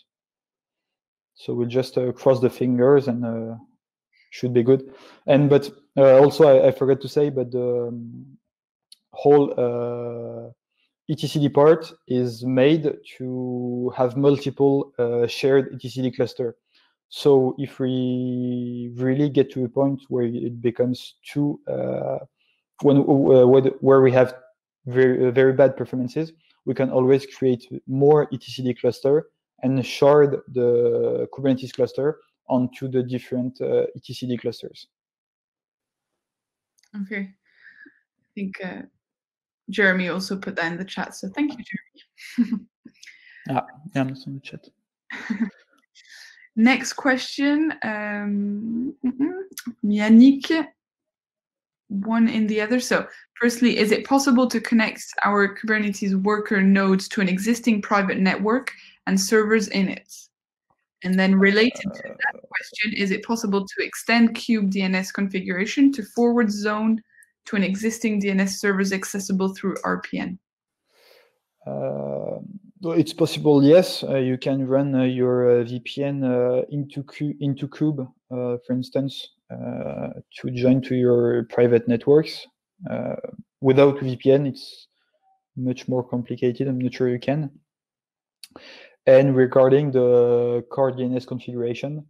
So we'll just cross the fingers and should be good. But also I forgot to say, but the whole etcd part is made to have multiple shared etcd cluster. So if we really get to a point where it becomes too where we have very bad performances, we can always create more etcd cluster and shard the Kubernetes cluster onto the different etcd clusters. Okay, I think Jeremy also put that in the chat, so thank you, Jeremy. Yeah, that's on the chat. Next question, Yannick, one in the other. So firstly, is it possible to connect our Kubernetes worker nodes to an existing private network and servers in it? And then related to that question, is it possible to extend kube DNS configuration to forward zone to an existing DNS servers accessible through RPN? It's possible, yes. You can run your VPN into kube, for instance, to join to your private networks. Without VPN, it's much more complicated. I'm not sure you can. And regarding the core DNS configuration,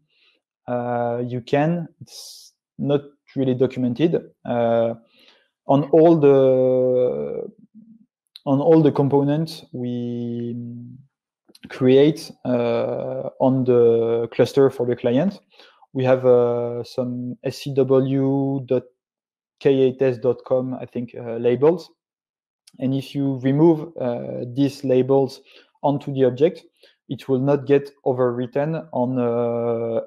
you can. It's not really documented. On all the components we create on the cluster for the client, we have some scw k8s.com, I think, labels. And if you remove these labels onto the object, it will not get overwritten on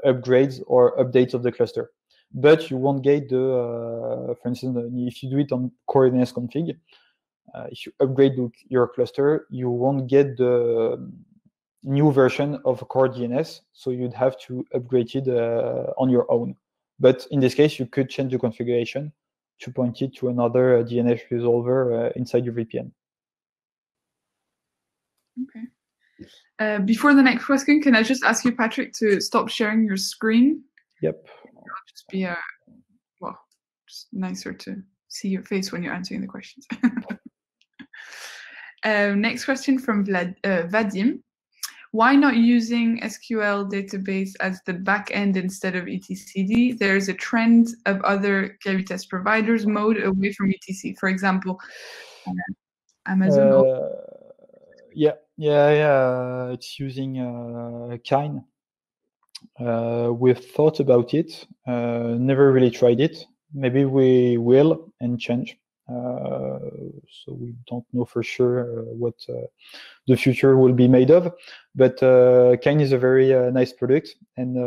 upgrades or updates of the cluster. But you won't get the, for instance, if you do it on core DNS config, if you upgrade your cluster, you won't get the new version of core DNS, so you'd have to upgrade it on your own. But in this case, you could change the configuration to point it to another DNS resolver inside your VPN. Okay. Before the next question, can I just ask you, Patrik, to stop sharing your screen? Yep. It'll just be well, just nicer to see your face when you're answering the questions. Next question from Vadim. Why not using SQL database as the backend instead of etcd? There's a trend of other Kubernetes providers mode away from etc. For example, Amazon. Yeah. It's using Kine. We've thought about it, never really tried it. Maybe we will and change. So we don't know for sure what the future will be made of. But Kine is a very nice product, and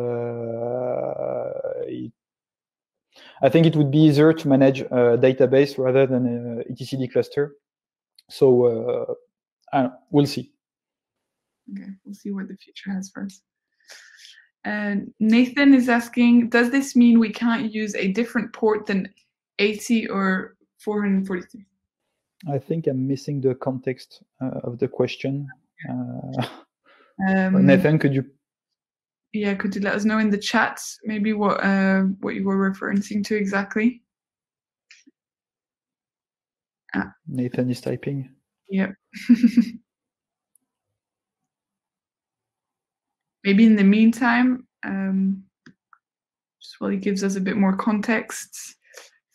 I think it would be easier to manage a database rather than an etcd cluster. So we'll see. Okay, we'll see what the future has for us. And Nathan is asking, does this mean we can't use a different port than 80 or 443? I think I'm missing the context of the question. Nathan, could you? Yeah, could you let us know in the chat maybe what you were referencing to exactly? Nathan is typing. Yep. Maybe in the meantime, just while he gives us a bit more context,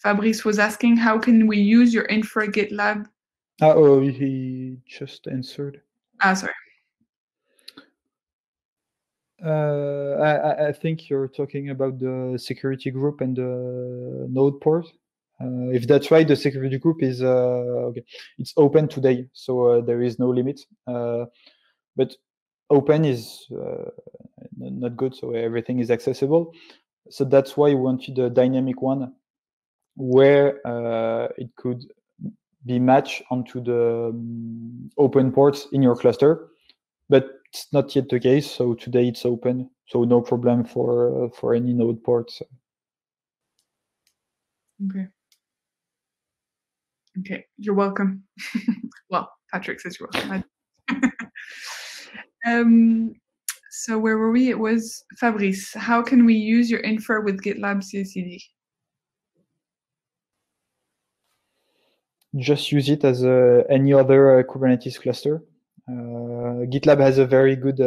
Fabrice was asking, how can we use your infra GitLab? Oh, he just answered. Sorry. I think you're talking about the security group and the node port. If that's right, the security group is okay. It's open today, so there is no limit. But open is not good, so everything is accessible. So that's why we wanted a dynamic one where it could be matched onto the open ports in your cluster. But it's not yet the case, so today it's open, so no problem for any node ports. Okay. Okay, you're welcome. Well, Patrik says you're welcome. So where were we? It was Fabrice. How can we use your infra with GitLab CI/CD? Just use it as any other Kubernetes cluster. GitLab has a very good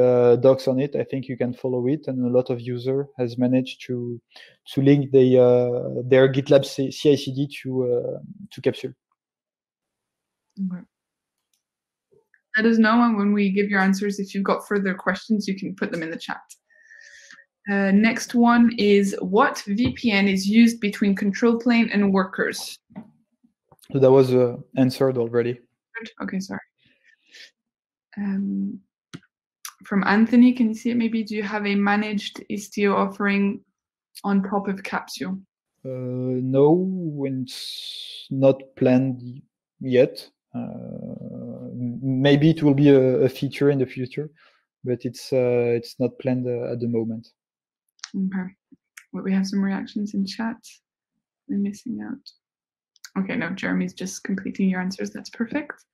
docs on it. I think you can follow it, and a lot of users has managed to link their GitLab CI/CD to Capsule. Okay. Let us know, and when we give your answers, if you've got further questions, you can put them in the chat. Next one is, what VPN is used between control plane and workers? So that was answered already. Okay, sorry. From Anthony, can you see it maybe? Do you have a managed Istio offering on top of Capsule? No, it's not planned yet. Maybe it will be a feature in the future, but it's not planned at the moment. Okay. Well, we have some reactions in chat. We're missing out. Okay, no, Jeremy's just completing your answers. That's perfect.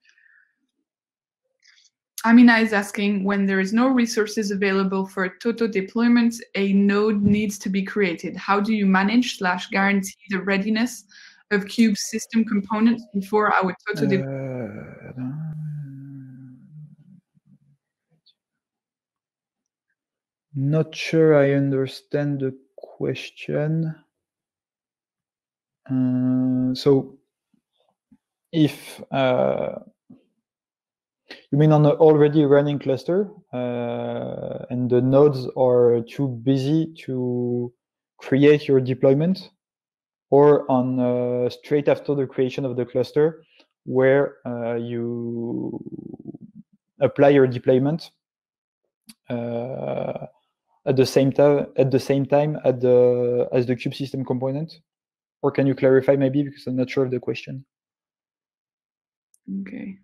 Amina is asking, when there is no resources available for Toto deployment, a node needs to be created. How do you manage / guarantee the readiness of Kube's system components before our Toto deployment? Not sure I understand the question. So if you mean on an already running cluster and the nodes are too busy to create your deployment? or on straight after the creation of the cluster, where you apply your deployment at the same time as the kube system component? Or can you clarify maybe, because I'm not sure of the question. Okay.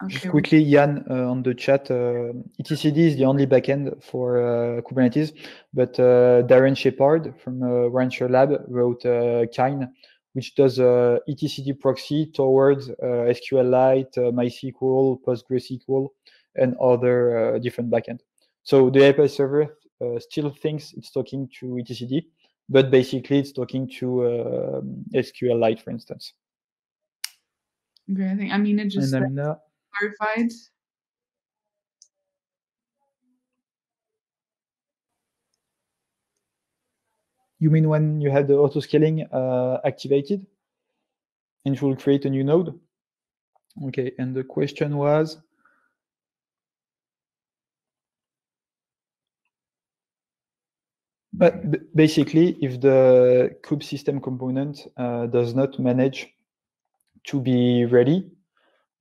Just quickly, Jan, on the chat, etcd is the only backend for Kubernetes, but Darren Shepard from Rancher Lab wrote Kine, which does etcd proxy towards SQLite, MySQL, PostgreSQL, and other different backend. So the API server still thinks it's talking to etcd, but basically it's talking to SQLite, for instance. Okay, I think Amina just clarified. You mean when you have the auto-scaling activated and it will create a new node? Okay, and the question was? But basically, if the kube system component does not manage to be ready,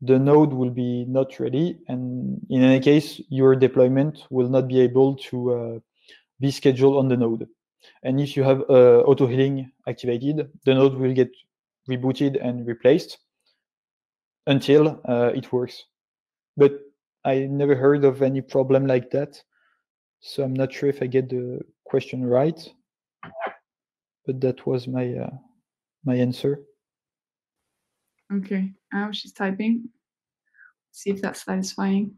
the node will be not ready, and in any case, your deployment will not be able to be scheduled on the node. And if you have auto-healing activated, the node will get rebooted and replaced until it works. But I never heard of any problem like that, so I'm not sure if I get the question right. But that was my my answer. Okay, now she's typing. See if that's satisfying.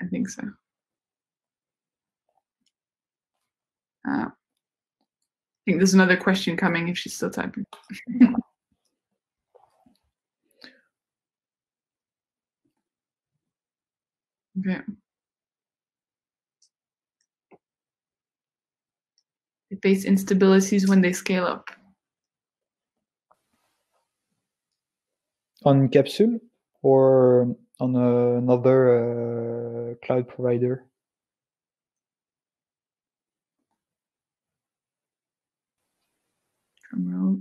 I think so. I think there's another question coming if she's still typing. Okay. They face instabilities when they scale up. On Capsule or on another cloud provider? Drum roll.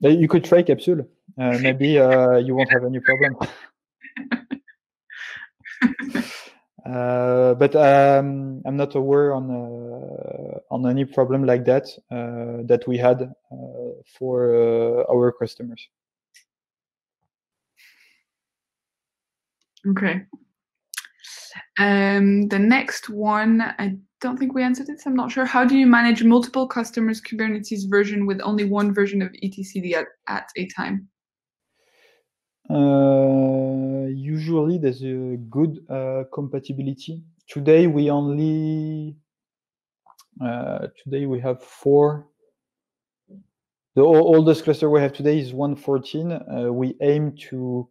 You could try Capsule. Maybe you won't have any problem. But I'm not aware on any problem like that that we had for our customers. Okay. The next one, I don't think we answered it, so I'm not sure. How do you manage multiple customers' Kubernetes version with only one version of etcd at a time? Usually there's a good compatibility. Today we only today we have 4. The oldest cluster we have today is 114. We aim to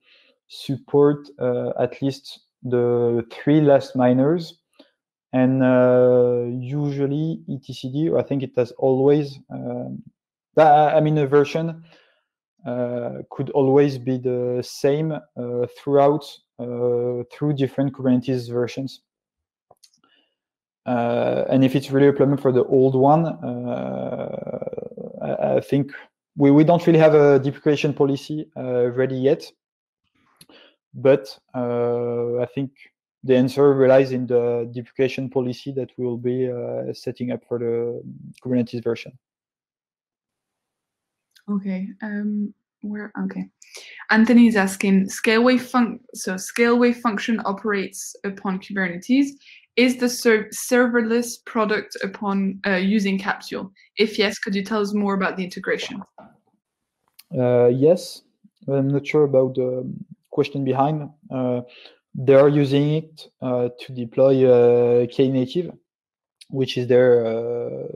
support at least the 3 last miners, and usually etcd, or I think it has always I mean a version could always be the same throughout through different Kubernetes versions. And if it's really a problem for the old one, I think we don't really have a deprecation policy ready yet. But I think the answer relies in the deprecation policy that we will be setting up for the Kubernetes version. Okay. Okay. Anthony is asking, Scaleway function operates upon Kubernetes. Is the serverless product upon using Capsule? If yes, could you tell us more about the integration? Yes, I'm not sure about the question behind. They are using it to deploy Knative, which is their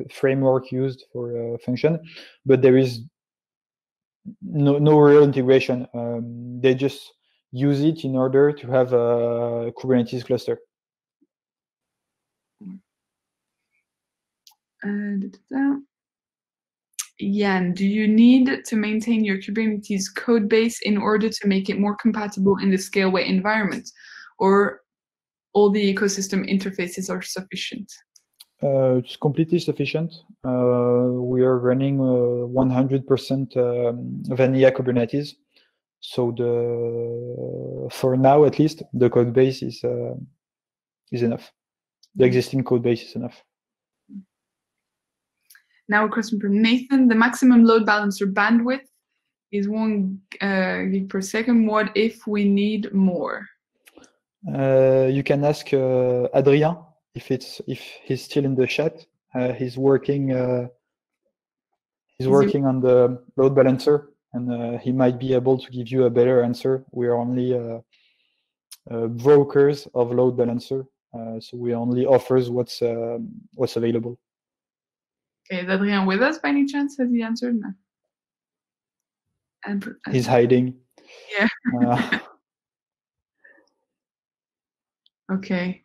framework used for function, but there is no real integration. They just use it in order to have a Kubernetes cluster. Jan, do you need to maintain your Kubernetes code base in order to make it more compatible in the Scaleway environment, or all the ecosystem interfaces are sufficient? It's completely sufficient. We are running 100% vanilla Kubernetes. So for now, at least, the code base is enough. The existing code base is enough. Now a question from Nathan. The maximum load balancer bandwidth is 1 gig per second. What if we need more? You can ask Adrien if he's still in the chat. He's working on the load balancer, and he might be able to give you a better answer. We are only brokers of load balancer, so we only offers what's available. Okay, is Adrien with us by any chance? Has he answered? No. He's hiding. Yeah. Okay.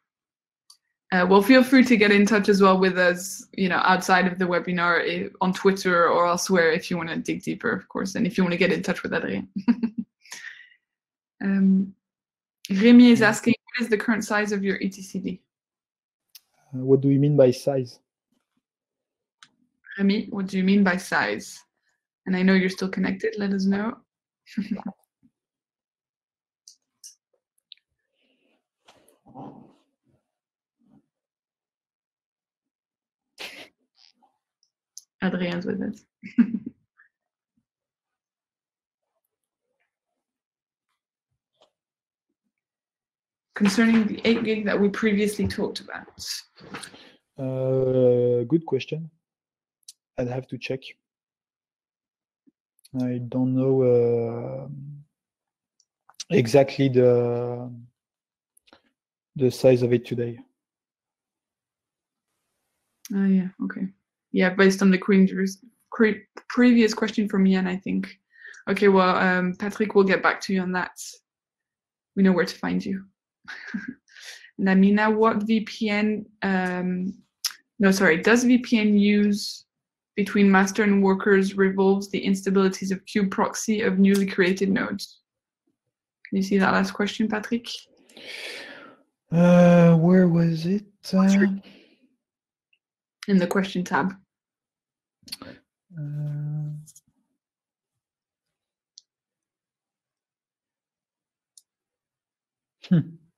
Well, feel free to get in touch as well with us, outside of the webinar, on Twitter or elsewhere if you want to dig deeper, of course, and if you want to get in touch with Adrien. Remy is asking, what is the current size of your etcd? What do you mean by size? Remy, what do you mean by size? And I know you're still connected, let us know. Adrien's with us. Concerning the 8 gig that we previously talked about. Good question. I'd have to check. I don't know exactly the size of it today. Yeah, okay. Yeah, based on the previous question from Jan, I think. Okay, well, Patrik will get back to you on that. We know where to find you. Namina, what VPN, does VPN use between master and workers revolves the instabilities of kube proxy of newly created nodes? Can you see that last question, Patrik? Where was it? In the question tab.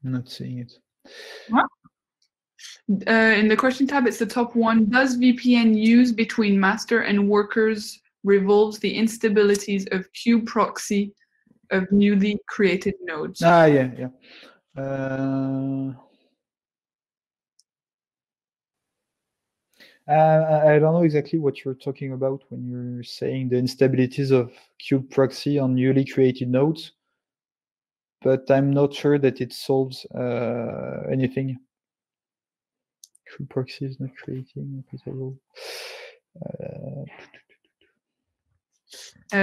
Not seeing it. What? In the question tab, it's the top one. Does VPN use between master and workers revolves the instabilities of kube proxy of newly created nodes? Yeah. I don't know exactly what you're talking about when you're saying the instabilities of kube proxy on newly created nodes, but I'm not sure that it solves anything. Kube proxy is not creating.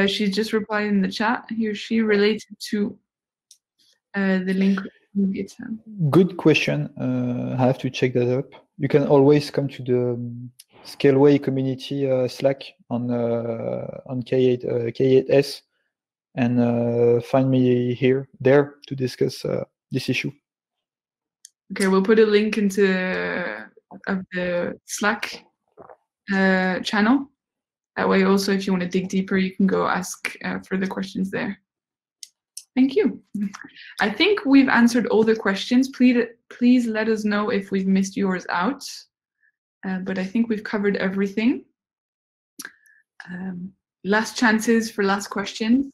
She's just replied in the chat. He or she related to the link in GitHub. Good question. I have to check that up. You can always come to the Scaleway community Slack on K8S and find me there to discuss this issue. Okay, we'll put a link into the Slack channel. That way, also, if you want to dig deeper, you can go ask further questions there. Thank you. I think we've answered all the questions. Please let us know if we've missed yours out. But I think we've covered everything. Last chances for last questions.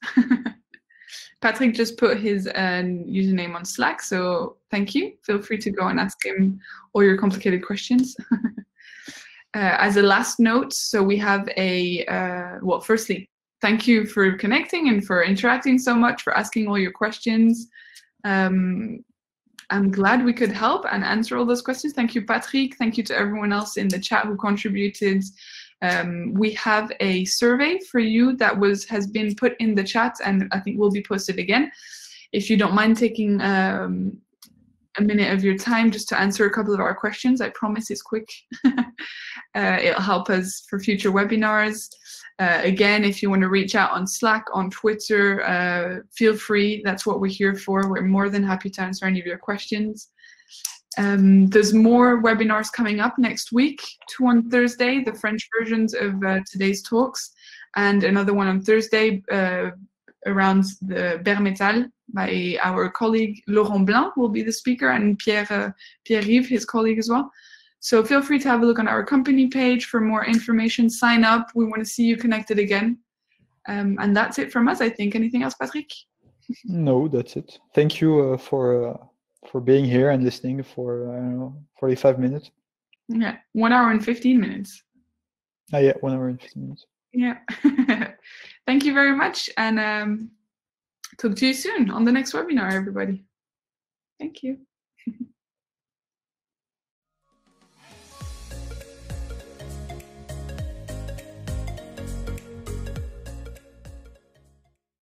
Patrik just put his username on Slack, so thank you. Feel free to go and ask him all your complicated questions. As a last note, so we have well, firstly, thank you for connecting and for interacting so much, for asking all your questions. I'm glad we could help and answer all those questions. Thank you, Patrik. Thank you to everyone else in the chat who contributed. We have a survey for you that has been put in the chat and I think will be posted again. If you don't mind taking a minute of your time just to answer a couple of our questions. I promise it's quick. It'll help us for future webinars. Again, if you want to reach out on Slack, on Twitter, feel free. That's what we're here for. We're more than happy to answer any of your questions. There's more webinars coming up next week, 2 on Thursday, the French versions of today's talks, and another one on Thursday around the bare metal by our colleague Laurent Blanc will be the speaker, and Pierre-Yves, his colleague as well. So feel free to have a look on our company page for more information. Sign up. We want to see you connected again. And that's it from us, I think. Anything else, Patrik? No, that's it. Thank you for being here and listening for, I don't know, 45 minutes. Yeah, 1 hour and 15 minutes. Yeah, 1 hour and 15 minutes. Yeah. Thank you very much. And talk to you soon on the next webinar, everybody. Thank you.